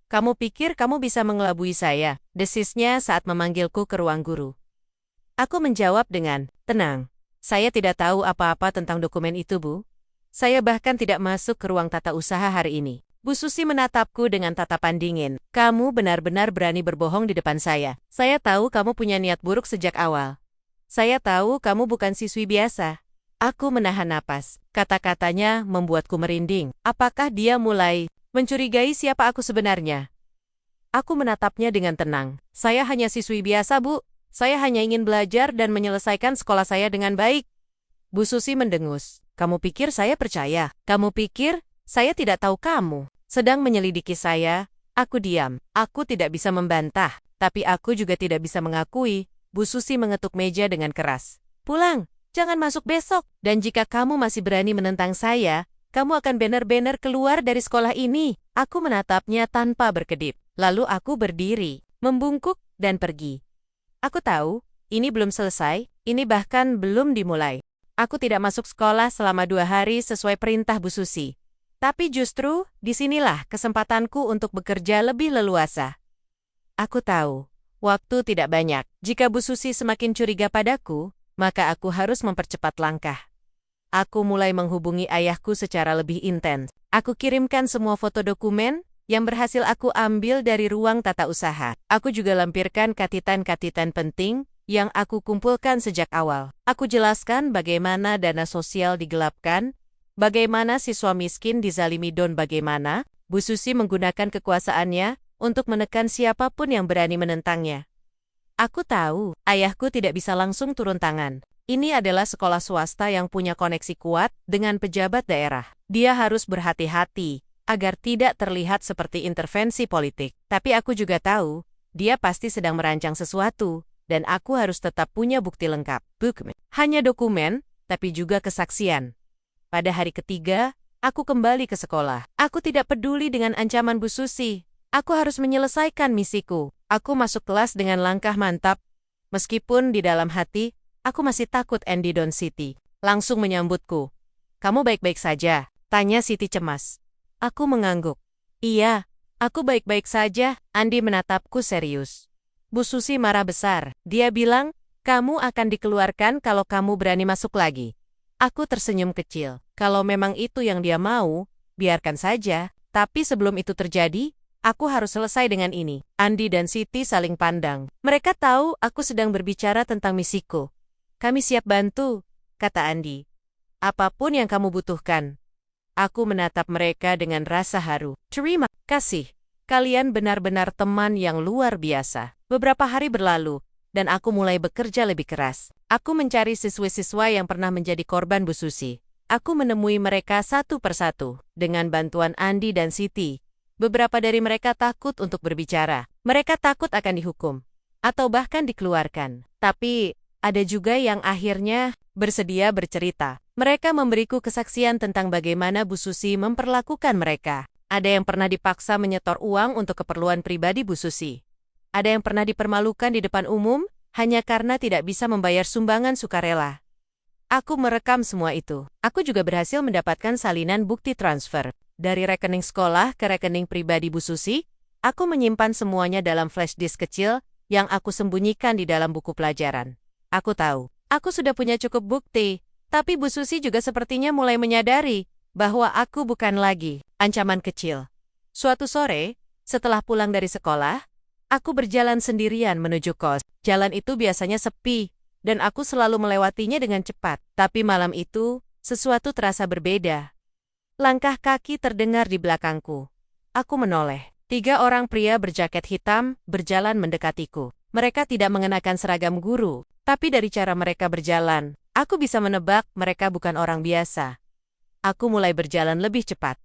S1: Kamu pikir kamu bisa mengelabui saya? Desisnya saat memanggilku ke ruang guru. Aku menjawab dengan, tenang, saya tidak tahu apa-apa tentang dokumen itu, Bu. Saya bahkan tidak masuk ke ruang tata usaha hari ini. Bu Susi menatapku dengan tatapan dingin. Kamu benar-benar berani berbohong di depan saya. Saya tahu kamu punya niat buruk sejak awal. Saya tahu kamu bukan siswi biasa. Aku menahan napas. Kata-katanya membuatku merinding. Apakah dia mulai mencurigai siapa aku sebenarnya? Aku menatapnya dengan tenang. Saya hanya siswi biasa, Bu. Saya hanya ingin belajar dan menyelesaikan sekolah saya dengan baik. Bu Susi mendengus. Kamu pikir saya percaya? Kamu pikir saya tidak tahu kamu sedang menyelidiki saya? Aku diam. Aku tidak bisa membantah, tapi aku juga tidak bisa mengakui. Bu Susi mengetuk meja dengan keras. Pulang, jangan masuk besok. Dan jika kamu masih berani menentang saya, kamu akan benar-benar keluar dari sekolah ini. Aku menatapnya tanpa berkedip. Lalu aku berdiri, membungkuk, dan pergi. Aku tahu, ini belum selesai, ini bahkan belum dimulai. Aku tidak masuk sekolah selama 2 hari sesuai perintah Bu Susi. Tapi justru, disinilah kesempatanku untuk bekerja lebih leluasa. Aku tahu, waktu tidak banyak. Jika Bu Susi semakin curiga padaku, maka aku harus mempercepat langkah. Aku mulai menghubungi ayahku secara lebih intens. Aku kirimkan semua foto dokumen yang berhasil aku ambil dari ruang tata usaha. Aku juga lampirkan katitan-katitan penting yang aku kumpulkan sejak awal. Aku jelaskan bagaimana dana sosial digelapkan, bagaimana siswa miskin dizalimi dan bagaimana Bu Susi menggunakan kekuasaannya untuk menekan siapapun yang berani menentangnya. Aku tahu, ayahku tidak bisa langsung turun tangan. Ini adalah sekolah swasta yang punya koneksi kuat dengan pejabat daerah. Dia harus berhati-hati agar tidak terlihat seperti intervensi politik. Tapi aku juga tahu, dia pasti sedang merancang sesuatu, dan aku harus tetap punya bukti lengkap. Hanya dokumen, tapi juga kesaksian. Pada hari ketiga, aku kembali ke sekolah. Aku tidak peduli dengan ancaman Bu Susi. Aku harus menyelesaikan misiku. Aku masuk kelas dengan langkah mantap. Meskipun di dalam hati, aku masih takut Andy dan Siti. Langsung menyambutku. Kamu baik-baik saja? Tanya Siti cemas. Aku mengangguk. Iya, aku baik-baik saja. Andy menatapku serius. Bu Susi marah besar. Dia bilang, kamu akan dikeluarkan kalau kamu berani masuk lagi. Aku tersenyum kecil. Kalau memang itu yang dia mau, biarkan saja. Tapi sebelum itu terjadi, aku harus selesai dengan ini. Andy dan Siti saling pandang. Mereka tahu aku sedang berbicara tentang misiku. Kami siap bantu, kata Andy. Apapun yang kamu butuhkan. Aku menatap mereka dengan rasa haru. Terima kasih. Kalian benar-benar teman yang luar biasa. Beberapa hari berlalu, dan aku mulai bekerja lebih keras. Aku mencari siswa-siswa yang pernah menjadi korban Bu Susi. Aku menemui mereka satu persatu, dengan bantuan Andy dan Siti. Beberapa dari mereka takut untuk berbicara. Mereka takut akan dihukum, atau bahkan dikeluarkan. Tapi, ada juga yang akhirnya bersedia bercerita. Mereka memberiku kesaksian tentang bagaimana Bu Susi memperlakukan mereka. Ada yang pernah dipaksa menyetor uang untuk keperluan pribadi Bu Susi. Ada yang pernah dipermalukan di depan umum, hanya karena tidak bisa membayar sumbangan sukarela. Aku merekam semua itu. Aku juga berhasil mendapatkan salinan bukti transfer. Dari rekening sekolah ke rekening pribadi Bu Susi, aku menyimpan semuanya dalam flash disk kecil yang aku sembunyikan di dalam buku pelajaran. Aku tahu, aku sudah punya cukup bukti, tapi Bu Susi juga sepertinya mulai menyadari bahwa aku bukan lagi ancaman kecil. Suatu sore, setelah pulang dari sekolah, aku berjalan sendirian menuju kos. Jalan itu biasanya sepi, dan aku selalu melewatinya dengan cepat. Tapi malam itu, sesuatu terasa berbeda. Langkah kaki terdengar di belakangku. Aku menoleh. 3 orang pria berjaket hitam berjalan mendekatiku. Mereka tidak mengenakan seragam guru, tapi dari cara mereka berjalan, aku bisa menebak mereka bukan orang biasa. Aku mulai berjalan lebih cepat.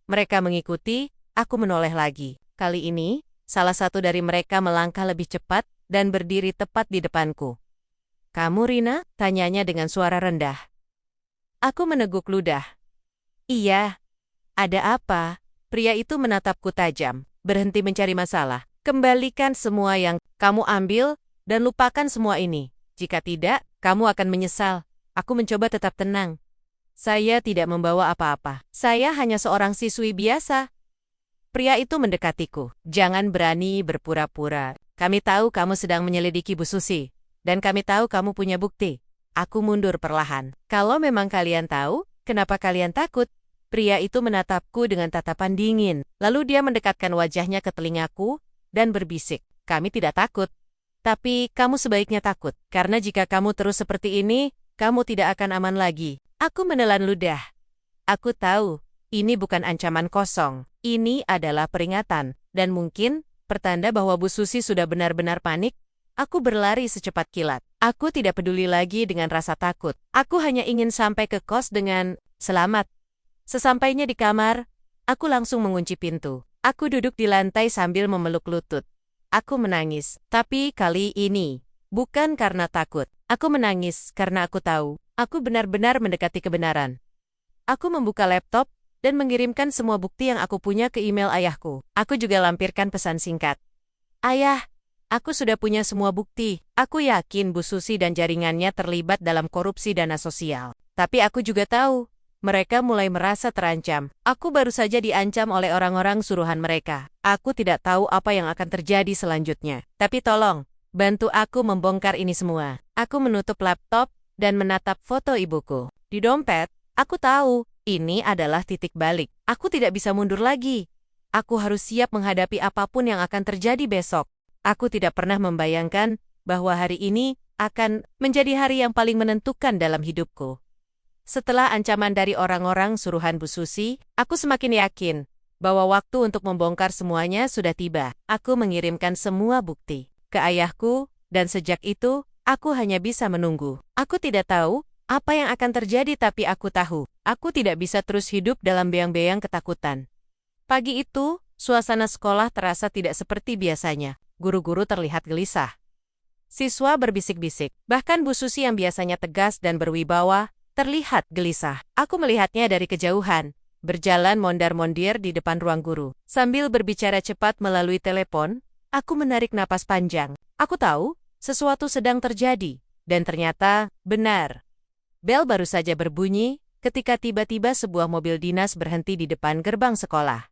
S1: Mereka mengikuti, aku menoleh lagi. Kali ini, salah satu dari mereka melangkah lebih cepat dan berdiri tepat di depanku. "Kamu Rina?" tanyanya dengan suara rendah. Aku meneguk ludah. "Iya." "Ada apa?" Pria itu menatapku tajam. "Berhenti mencari masalah. Kembalikan semua yang kamu ambil dan lupakan semua ini. Jika tidak, kamu akan menyesal." Aku mencoba tetap tenang. "Saya tidak membawa apa-apa. Saya hanya seorang siswi biasa." Pria itu mendekatiku. "Jangan berani berpura-pura. Kami tahu kamu sedang menyelidiki Bu Susi. Dan kami tahu kamu punya bukti." Aku mundur perlahan. "Kalau memang kalian tahu, kenapa kalian takut?" Pria itu menatapku dengan tatapan dingin. Lalu dia mendekatkan wajahnya ke telingaku dan berbisik. "Kami tidak takut. Tapi kamu sebaiknya takut. Karena jika kamu terus seperti ini, kamu tidak akan aman lagi." Aku menelan ludah. Aku tahu, ini bukan ancaman kosong. Ini adalah peringatan. Dan mungkin, pertanda bahwa Bu Susi sudah benar-benar panik. Aku berlari secepat kilat. Aku tidak peduli lagi dengan rasa takut. Aku hanya ingin sampai ke kos dengan selamat. Sesampainya di kamar, aku langsung mengunci pintu. Aku duduk di lantai sambil memeluk lutut. Aku menangis. Tapi kali ini, bukan karena takut. Aku menangis karena aku tahu, aku benar-benar mendekati kebenaran. Aku membuka laptop dan mengirimkan semua bukti yang aku punya ke email ayahku. Aku juga lampirkan pesan singkat. "Ayah, aku sudah punya semua bukti. Aku yakin Bu Susi dan jaringannya terlibat dalam korupsi dana sosial. Tapi aku juga tahu, mereka mulai merasa terancam. Aku baru saja diancam oleh orang-orang suruhan mereka. Aku tidak tahu apa yang akan terjadi selanjutnya. Tapi tolong, bantu aku membongkar ini semua." Aku menutup laptop dan menatap foto ibuku. Di dompet, aku tahu, ini adalah titik balik. Aku tidak bisa mundur lagi. Aku harus siap menghadapi apapun yang akan terjadi besok. Aku tidak pernah membayangkan bahwa hari ini akan menjadi hari yang paling menentukan dalam hidupku. Setelah ancaman dari orang-orang suruhan Bu Susi, aku semakin yakin bahwa waktu untuk membongkar semuanya sudah tiba. Aku mengirimkan semua bukti ke ayahku, dan sejak itu, aku hanya bisa menunggu. Aku tidak tahu apa yang akan terjadi, tapi aku tahu, aku tidak bisa terus hidup dalam beang-beang ketakutan. Pagi itu, suasana sekolah terasa tidak seperti biasanya. Guru-guru terlihat gelisah. Siswa berbisik-bisik. Bahkan Bu Susi yang biasanya tegas dan berwibawa, terlihat gelisah. Aku melihatnya dari kejauhan, berjalan mondar-mondir di depan ruang guru. Sambil berbicara cepat melalui telepon, aku menarik napas panjang. Aku tahu, sesuatu sedang terjadi. Dan ternyata, benar. Bel baru saja berbunyi, ketika tiba-tiba sebuah mobil dinas berhenti di depan gerbang sekolah.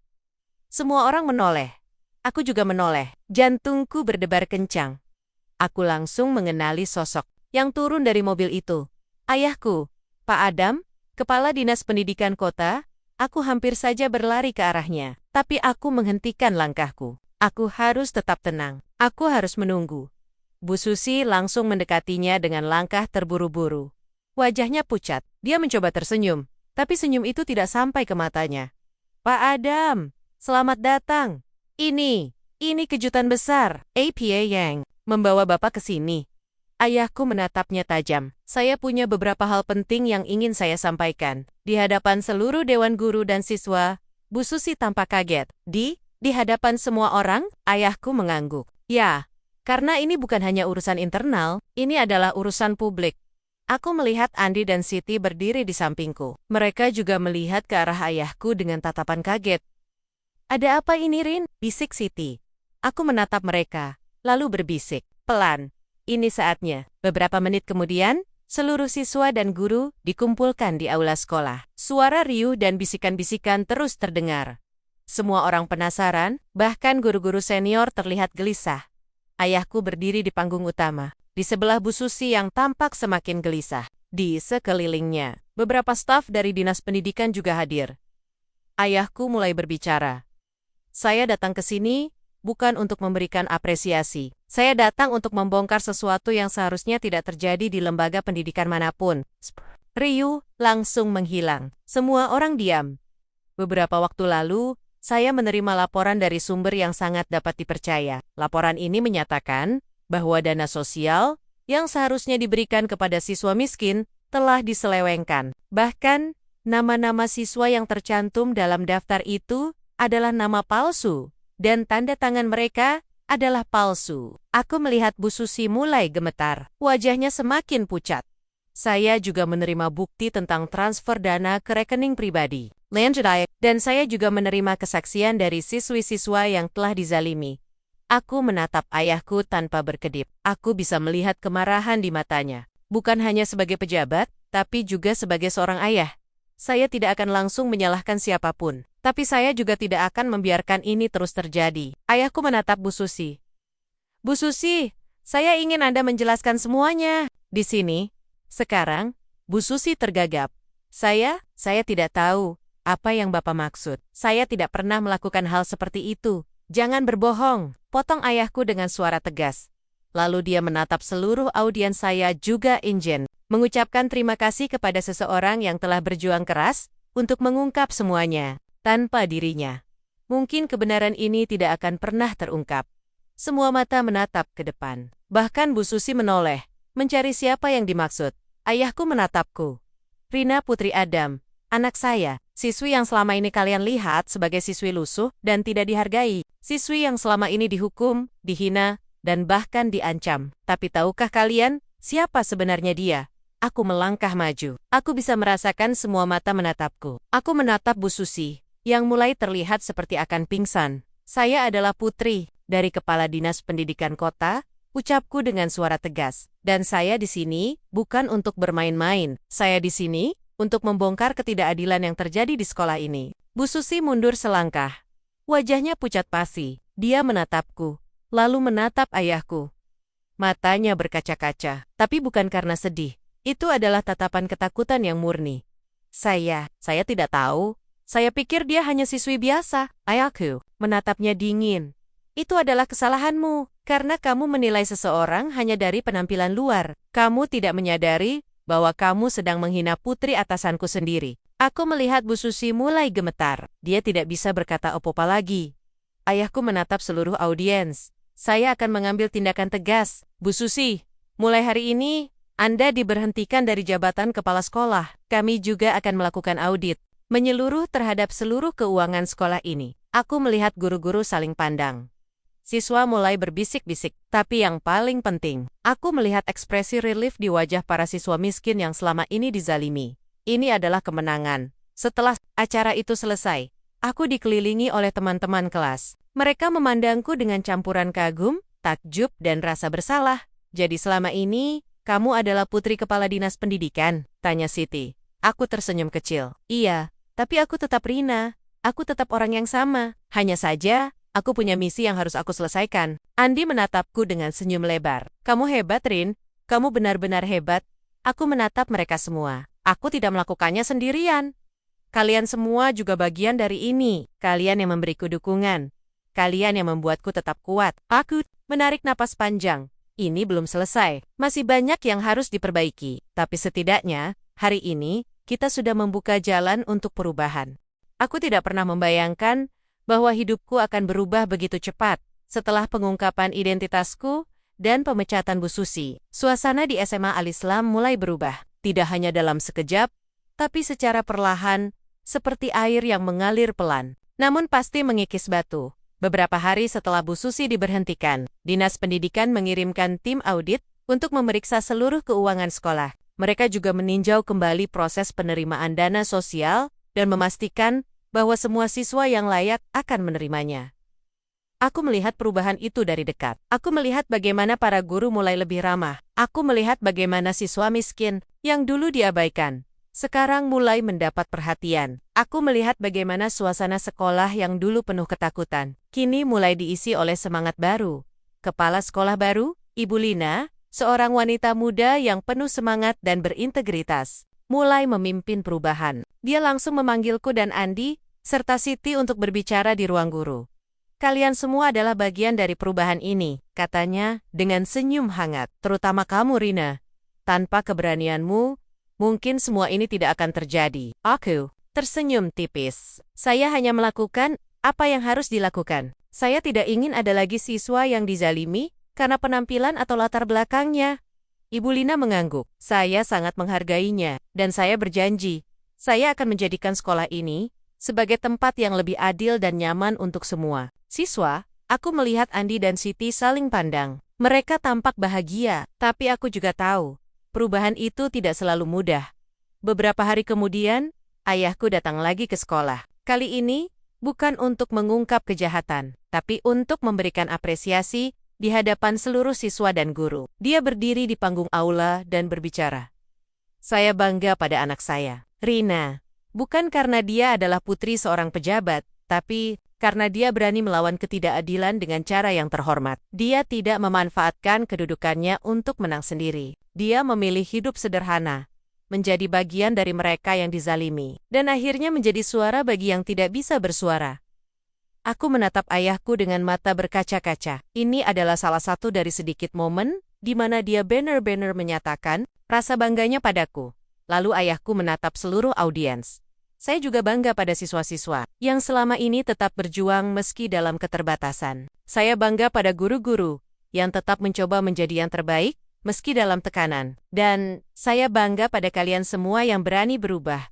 S1: Semua orang menoleh. Aku juga menoleh. Jantungku berdebar kencang. Aku langsung mengenali sosok yang turun dari mobil itu. Ayahku, Pak Adam, Kepala Dinas Pendidikan Kota. Aku hampir saja berlari ke arahnya, tapi aku menghentikan langkahku. Aku harus tetap tenang. Aku harus menunggu. Bu Susi langsung mendekatinya dengan langkah terburu-buru. Wajahnya pucat. Dia mencoba tersenyum, tapi senyum itu tidak sampai ke matanya. "Pak Adam, selamat datang. Ini kejutan besar. APA Yang membawa Bapak ke sini." Ayahku menatapnya tajam. "Saya punya beberapa hal penting yang ingin saya sampaikan." Di hadapan seluruh dewan guru dan siswa, Bu Susi tampak kaget. Di hadapan semua orang, ayahku mengangguk. "Ya, karena ini bukan hanya urusan internal, ini adalah urusan publik." Aku melihat Andi dan Siti berdiri di sampingku. Mereka juga melihat ke arah ayahku dengan tatapan kaget. "Ada apa ini, Rin?" bisik Siti. Aku menatap mereka, lalu berbisik. "Pelan. Ini saatnya." Beberapa menit kemudian, seluruh siswa dan guru dikumpulkan di aula sekolah. Suara riuh dan bisikan-bisikan terus terdengar. Semua orang penasaran, bahkan guru-guru senior terlihat gelisah. Ayahku berdiri di panggung utama, di sebelah Bu Susi yang tampak semakin gelisah. Di sekelilingnya, beberapa staf dari Dinas Pendidikan juga hadir. Ayahku mulai berbicara. "Saya datang ke sini bukan untuk memberikan apresiasi. Saya datang untuk membongkar sesuatu yang seharusnya tidak terjadi di lembaga pendidikan manapun." Riuh langsung menghilang. Semua orang diam. Beberapa waktu lalu, saya menerima laporan dari sumber yang sangat dapat dipercaya. Laporan ini menyatakan bahwa dana sosial yang seharusnya diberikan kepada siswa miskin telah diselewengkan. Bahkan, Nama-nama siswa yang tercantum dalam daftar itu adalah nama palsu, dan tanda tangan mereka adalah palsu. Aku melihat Bu Susi mulai gemetar. Wajahnya semakin pucat. Saya juga menerima bukti tentang transfer dana ke rekening pribadi. Lanjut ayah. Dan saya juga menerima kesaksian dari siswi-siswa yang telah dizalimi. Aku menatap ayahku tanpa berkedip. Aku bisa melihat kemarahan di matanya. Bukan hanya sebagai pejabat, tapi juga sebagai seorang ayah. Saya tidak akan langsung menyalahkan siapapun. Tapi saya juga tidak akan membiarkan ini terus terjadi. Ayahku menatap Bu Susi. Bu Susi, saya ingin Anda menjelaskan semuanya. Di sini, sekarang, Bu Susi tergagap. Saya tidak tahu apa yang Bapak maksud. Saya tidak pernah melakukan hal seperti itu. Jangan berbohong, potong ayahku dengan suara tegas. Lalu dia menatap seluruh audiens saya juga Ingen, mengucapkan terima kasih kepada seseorang yang telah berjuang keras untuk mengungkap semuanya. Tanpa dirinya, mungkin kebenaran ini tidak akan pernah terungkap. Semua mata menatap ke depan. Bahkan Bu Susi menoleh, mencari siapa yang dimaksud. Ayahku menatapku. Rina Putri Adam, anak saya, siswi yang selama ini kalian lihat sebagai siswi lusuh dan tidak dihargai. Siswi yang selama ini dihukum, dihina, dan bahkan diancam. Tapi tahukah kalian, siapa sebenarnya dia? Aku melangkah maju. Aku bisa merasakan semua mata menatapku. Aku menatap Bu Susi, yang mulai terlihat seperti akan pingsan. Saya adalah Putri, dari Kepala Dinas Pendidikan Kota, ucapku dengan suara tegas. Dan saya di sini bukan untuk bermain-main. Saya di sini untuk membongkar ketidakadilan yang terjadi di sekolah ini. Bu Susi mundur selangkah. Wajahnya pucat pasi. Dia menatapku, lalu menatap ayahku. Matanya berkaca-kaca, tapi bukan karena sedih. Itu adalah tatapan ketakutan yang murni. Saya tidak tahu. Saya pikir dia hanya siswi biasa. Ayahku menatapnya dingin. Itu adalah kesalahanmu, karena kamu menilai seseorang hanya dari penampilan luar. Kamu tidak menyadari bahwa kamu sedang menghina putri atasanku sendiri. Aku melihat Bu Susi mulai gemetar. Dia tidak bisa berkata apa-apa lagi. Ayahku menatap seluruh audiens. Saya akan mengambil tindakan tegas. Bu Susi, mulai hari ini, Anda diberhentikan dari jabatan kepala sekolah. Kami juga akan melakukan audit menyeluruh terhadap seluruh keuangan sekolah ini. Aku melihat guru-guru saling pandang. Siswa mulai berbisik-bisik, tapi yang paling penting, aku melihat ekspresi relief di wajah para siswa miskin yang selama ini dizalimi. Ini adalah kemenangan. Setelah acara itu selesai, aku dikelilingi oleh teman-teman kelas. Mereka memandangku dengan campuran kagum, takjub, dan rasa bersalah. Jadi selama ini, kamu adalah putri kepala dinas pendidikan? Tanya Siti. Aku tersenyum kecil. Iya. Tapi aku tetap Rina, aku tetap orang yang sama. Hanya saja, aku punya misi yang harus aku selesaikan. Andi menatapku dengan senyum lebar. Kamu hebat, Rin. Kamu benar-benar hebat. Aku menatap mereka semua. Aku tidak melakukannya sendirian. Kalian semua juga bagian dari ini. Kalian yang memberiku dukungan. Kalian yang membuatku tetap kuat. Aku menarik napas panjang. Ini belum selesai. Masih banyak yang harus diperbaiki. Tapi setidaknya, hari ini, kita sudah membuka jalan untuk perubahan. Aku tidak pernah membayangkan bahwa hidupku akan berubah begitu cepat. Setelah pengungkapan identitasku dan pemecatan Bu Susi, suasana di SMA Al-Islam mulai berubah. Tidak hanya dalam sekejap, tapi secara perlahan, seperti air yang mengalir pelan. Namun pasti mengikis batu. Beberapa hari setelah Bu Susi diberhentikan, Dinas Pendidikan mengirimkan tim audit untuk memeriksa seluruh keuangan sekolah. Mereka juga meninjau kembali proses penerimaan dana sosial dan memastikan bahwa semua siswa yang layak akan menerimanya. Aku melihat perubahan itu dari dekat. Aku melihat bagaimana para guru mulai lebih ramah. Aku melihat bagaimana siswa miskin yang dulu diabaikan sekarang mulai mendapat perhatian. Aku melihat bagaimana suasana sekolah yang dulu penuh ketakutan kini mulai diisi oleh semangat baru. Kepala sekolah baru, Ibu Lina, seorang wanita muda yang penuh semangat dan berintegritas, mulai memimpin perubahan. Dia langsung memanggilku dan Andi, serta Siti untuk berbicara di ruang guru. Kalian semua adalah bagian dari perubahan ini, katanya, dengan senyum hangat. Terutama kamu, Rina. Tanpa keberanianmu, mungkin semua ini tidak akan terjadi. Aku tersenyum tipis. Saya hanya melakukan apa yang harus dilakukan. Saya tidak ingin ada lagi siswa yang dizalimi karena penampilan atau latar belakangnya. Ibu Lina mengangguk. Saya sangat menghargainya, dan saya berjanji, Saya akan menjadikan sekolah ini sebagai tempat yang lebih adil dan nyaman untuk semua. Siswa, aku melihat Andi dan Siti saling pandang. Mereka tampak bahagia, tapi aku juga tahu, perubahan itu tidak selalu mudah. Beberapa hari kemudian, ayahku datang lagi ke sekolah. Kali ini, bukan untuk mengungkap kejahatan, tapi untuk memberikan apresiasi di hadapan seluruh siswa dan guru. Dia berdiri di panggung aula dan berbicara. Saya bangga pada anak saya, Rina. Bukan karena dia adalah putri seorang pejabat, tapi karena dia berani melawan ketidakadilan dengan cara yang terhormat. Dia tidak memanfaatkan kedudukannya untuk menang sendiri. Dia memilih hidup sederhana, menjadi bagian dari mereka yang dizalimi, dan akhirnya menjadi suara bagi yang tidak bisa bersuara. Aku menatap ayahku dengan mata berkaca-kaca. Ini adalah salah satu dari sedikit momen di mana dia benar-benar menyatakan rasa bangganya padaku. Lalu ayahku menatap seluruh audiens. Saya juga bangga pada siswa-siswa yang selama ini tetap berjuang meski dalam keterbatasan. Saya bangga pada guru-guru yang tetap mencoba menjadi yang terbaik meski dalam tekanan. Dan saya bangga pada kalian semua yang berani berubah.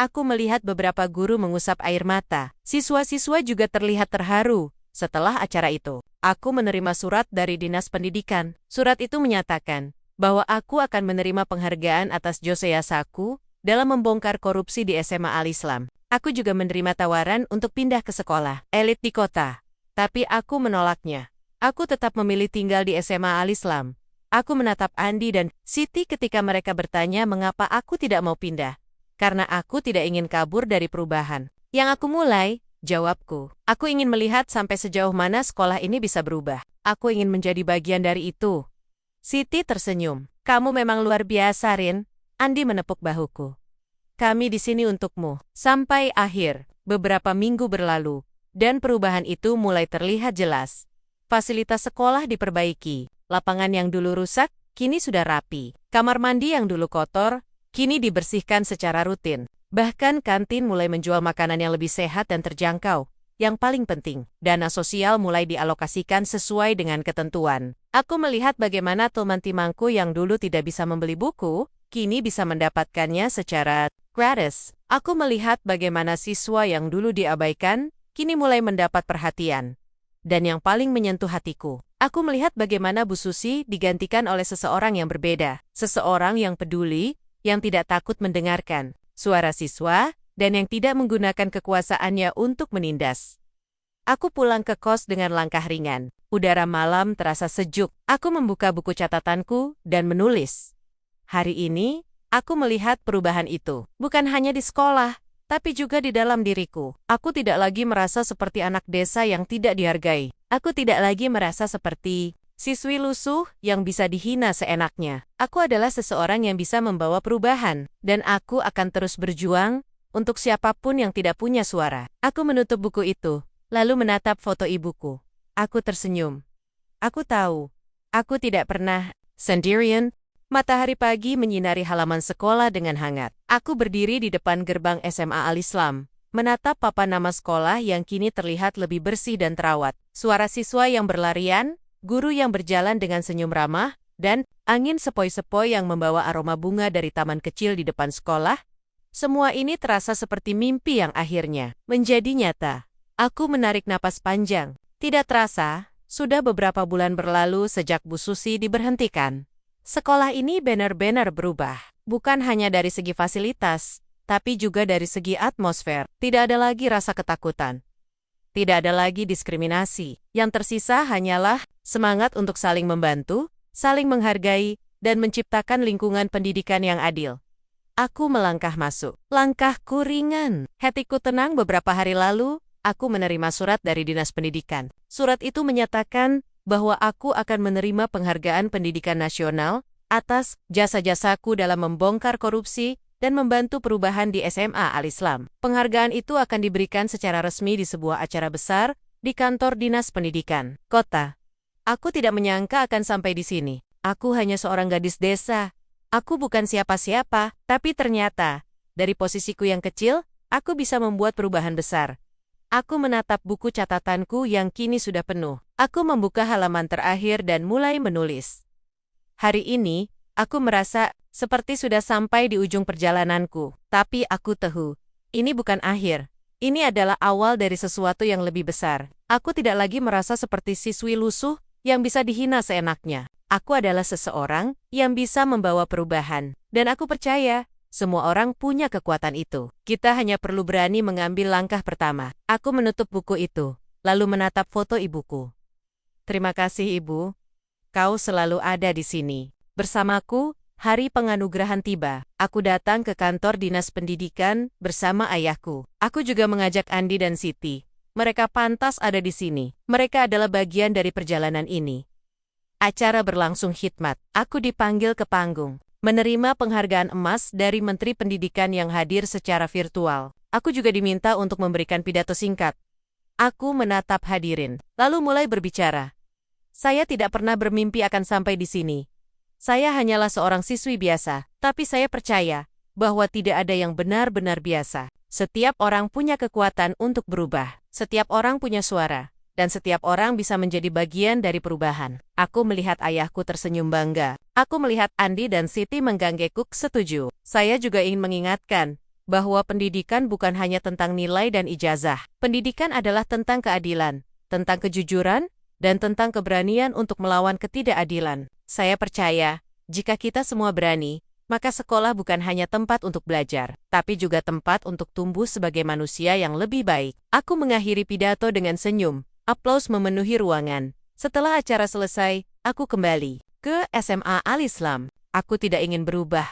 S1: Aku melihat beberapa guru mengusap air mata. Siswa-siswa juga terlihat terharu setelah acara itu. Aku menerima surat dari Dinas Pendidikan. Surat itu menyatakan bahwa aku akan menerima penghargaan atas Jose Yasaku dalam membongkar korupsi di SMA Al-Islam. Aku juga menerima tawaran untuk pindah ke sekolah elit di kota. Tapi aku menolaknya. Aku tetap memilih tinggal di SMA Al-Islam. Aku menatap Andi dan Siti ketika mereka bertanya mengapa aku tidak mau pindah. Karena aku tidak ingin kabur dari perubahan. Yang aku mulai, jawabku. Aku ingin melihat sampai sejauh mana sekolah ini bisa berubah. Aku ingin menjadi bagian dari itu. Siti tersenyum. Kamu memang luar biasa, Rin. Andi menepuk bahuku. Kami di sini untukmu. Sampai akhir, beberapa minggu berlalu, dan perubahan itu mulai terlihat jelas. Fasilitas sekolah diperbaiki. Lapangan yang dulu rusak, kini sudah rapi. Kamar mandi yang dulu kotor, kini dibersihkan secara rutin. Bahkan kantin mulai menjual makanan yang lebih sehat dan terjangkau. Yang paling penting, dana sosial mulai dialokasikan sesuai dengan ketentuan. Aku melihat bagaimana teman-temanku yang dulu tidak bisa membeli buku, kini bisa mendapatkannya secara gratis. Aku melihat bagaimana siswa yang dulu diabaikan, kini mulai mendapat perhatian. Dan yang paling menyentuh hatiku, aku melihat bagaimana Bu Susi digantikan oleh seseorang yang berbeda. Seseorang yang peduli, yang tidak takut mendengarkan suara siswa, dan yang tidak menggunakan kekuasaannya untuk menindas. Aku pulang ke kos dengan langkah ringan. Udara malam terasa sejuk. Aku membuka buku catatanku dan menulis. Hari ini, aku melihat perubahan itu. Bukan hanya di sekolah, tapi juga di dalam diriku. Aku tidak lagi merasa seperti anak desa yang tidak dihargai. Aku tidak lagi merasa seperti siswi lusuh yang bisa dihina seenaknya. Aku adalah seseorang yang bisa membawa perubahan. Dan aku akan terus berjuang untuk siapapun yang tidak punya suara. Aku menutup buku itu, lalu menatap foto ibuku. Aku tersenyum. Aku tahu, aku tidak pernah sendirian. Matahari pagi menyinari halaman sekolah dengan hangat. Aku berdiri di depan gerbang SMA Al-Islam, menatap papan nama sekolah yang kini terlihat lebih bersih dan terawat. Suara siswa yang berlarian, guru yang berjalan dengan senyum ramah, dan angin sepoi-sepoi yang membawa aroma bunga dari taman kecil di depan sekolah. Semua ini terasa seperti mimpi yang akhirnya menjadi nyata. Aku menarik napas panjang. Tidak terasa, sudah beberapa bulan berlalu sejak Bu Susi diberhentikan. Sekolah ini benar-benar berubah. Bukan hanya dari segi fasilitas, tapi juga dari segi atmosfer. Tidak ada lagi rasa ketakutan. Tidak ada lagi diskriminasi. Yang tersisa hanyalah semangat untuk saling membantu, saling menghargai, dan menciptakan lingkungan pendidikan yang adil. Aku melangkah masuk. Langkahku ringan. Hatiku tenang. Beberapa hari lalu, aku menerima surat dari Dinas Pendidikan. Surat itu menyatakan bahwa aku akan menerima penghargaan pendidikan nasional atas jasa-jasaku dalam membongkar korupsi dan membantu perubahan di SMA Al-Islam. Penghargaan itu akan diberikan secara resmi di sebuah acara besar di kantor Dinas Pendidikan Kota. Aku tidak menyangka akan sampai di sini. Aku hanya seorang gadis desa. Aku bukan siapa-siapa, tapi ternyata, dari posisiku yang kecil, aku bisa membuat perubahan besar. Aku menatap buku catatanku yang kini sudah penuh. Aku membuka halaman terakhir dan mulai menulis. Hari ini, aku merasa Seperti sudah sampai di ujung perjalananku. Tapi aku tahu, ini bukan akhir. Ini adalah awal dari sesuatu yang lebih besar. Aku tidak lagi merasa seperti siswi lusuh yang bisa dihina seenaknya. Aku adalah seseorang yang bisa membawa perubahan. Dan aku percaya, semua orang punya kekuatan itu. Kita hanya perlu berani mengambil langkah pertama. Aku menutup buku itu, lalu menatap foto ibuku. Terima kasih, Ibu. Kau selalu ada di sini. Bersamaku, hari penganugerahan tiba. Aku datang ke kantor dinas pendidikan bersama ayahku. Aku juga mengajak Andi dan Siti. Mereka pantas ada di sini. Mereka adalah bagian dari perjalanan ini. Acara berlangsung khidmat. Aku dipanggil ke panggung, menerima penghargaan emas dari Menteri Pendidikan yang hadir secara virtual. Aku juga diminta untuk memberikan pidato singkat. Aku menatap hadirin, lalu mulai berbicara. Saya tidak pernah bermimpi akan sampai di sini. Saya hanyalah seorang siswi biasa, tapi saya percaya bahwa tidak ada yang benar-benar biasa. Setiap orang punya kekuatan untuk berubah. Setiap orang punya suara. Dan setiap orang bisa menjadi bagian dari perubahan. Aku melihat ayahku tersenyum bangga. Aku melihat Andi dan Siti mengganggekuk setuju. Saya juga ingin mengingatkan bahwa pendidikan bukan hanya tentang nilai dan ijazah. Pendidikan adalah tentang keadilan, tentang kejujuran, dan tentang keberanian untuk melawan ketidakadilan. Saya percaya, jika kita semua berani, maka sekolah bukan hanya tempat untuk belajar, tapi juga tempat untuk tumbuh sebagai manusia yang lebih baik. Aku mengakhiri pidato dengan senyum. Aplaus memenuhi ruangan. Setelah acara selesai, aku kembali ke SMA Al-Islam. Aku tidak ingin berubah.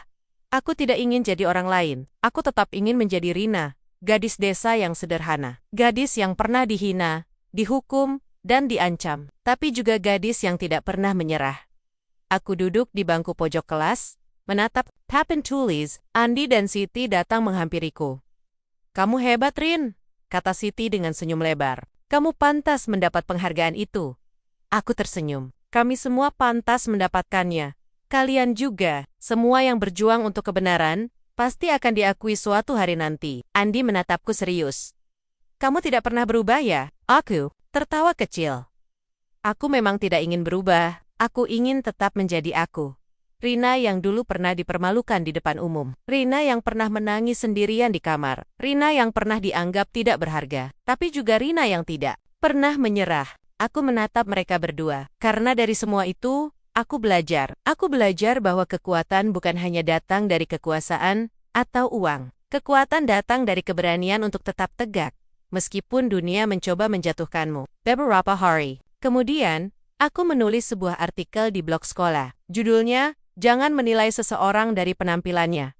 S1: Aku tidak ingin jadi orang lain. Aku tetap ingin menjadi Rina, gadis desa yang sederhana. Gadis yang pernah dihina, dihukum, dan diancam. Tapi juga gadis yang tidak pernah menyerah. Aku duduk di bangku pojok kelas, menatap papan tulis. Andi dan Siti datang menghampiriku. "Kamu hebat, Rin," kata Siti dengan senyum lebar. "Kamu pantas mendapat penghargaan itu." Aku tersenyum. Kami semua pantas mendapatkannya. Kalian juga. Semua yang berjuang untuk kebenaran, pasti akan diakui suatu hari nanti. Andi menatapku serius. "Kamu tidak pernah berubah ya?" Aku tertawa kecil. Aku memang tidak ingin berubah. Aku ingin tetap menjadi aku. Rina yang dulu pernah dipermalukan di depan umum. Rina yang pernah menangis sendirian di kamar. Rina yang pernah dianggap tidak berharga. Tapi juga Rina yang tidak pernah menyerah. Aku menatap mereka berdua. Karena dari semua itu, aku belajar. Aku belajar bahwa kekuatan bukan hanya datang dari kekuasaan atau uang. Kekuatan datang dari keberanian untuk tetap tegak, meskipun dunia mencoba menjatuhkanmu. Beberapa hari kemudian, aku menulis sebuah artikel di blog sekolah. Judulnya, "Jangan menilai seseorang dari penampilannya."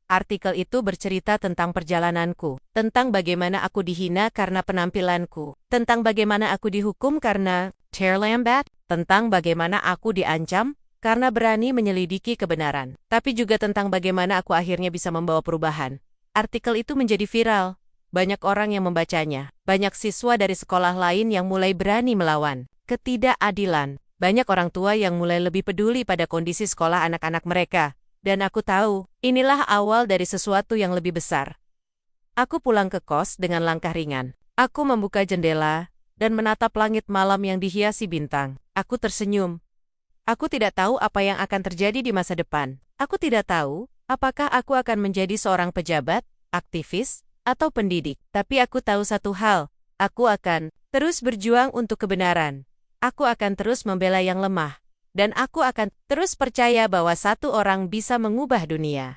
S1: Artikel itu bercerita tentang perjalananku, tentang bagaimana aku dihina karena penampilanku, tentang bagaimana aku dihukum karena terlambat, tentang bagaimana aku diancam karena berani menyelidiki kebenaran, tapi juga tentang bagaimana aku akhirnya bisa membawa perubahan. Artikel itu menjadi viral. Banyak orang yang membacanya, banyak siswa dari sekolah lain yang mulai berani melawan ketidakadilan. Banyak orang tua yang mulai lebih peduli pada kondisi sekolah anak-anak mereka. Dan aku tahu, inilah awal dari sesuatu yang lebih besar. Aku pulang ke kos dengan langkah ringan. Aku membuka jendela dan menatap langit malam yang dihiasi bintang. Aku tersenyum. Aku tidak tahu apa yang akan terjadi di masa depan. Aku tidak tahu apakah aku akan menjadi seorang pejabat, aktivis, atau pendidik. Tapi aku tahu satu hal, aku akan terus berjuang untuk kebenaran. Aku akan terus membela yang lemah, dan aku akan terus percaya bahwa satu orang bisa mengubah dunia.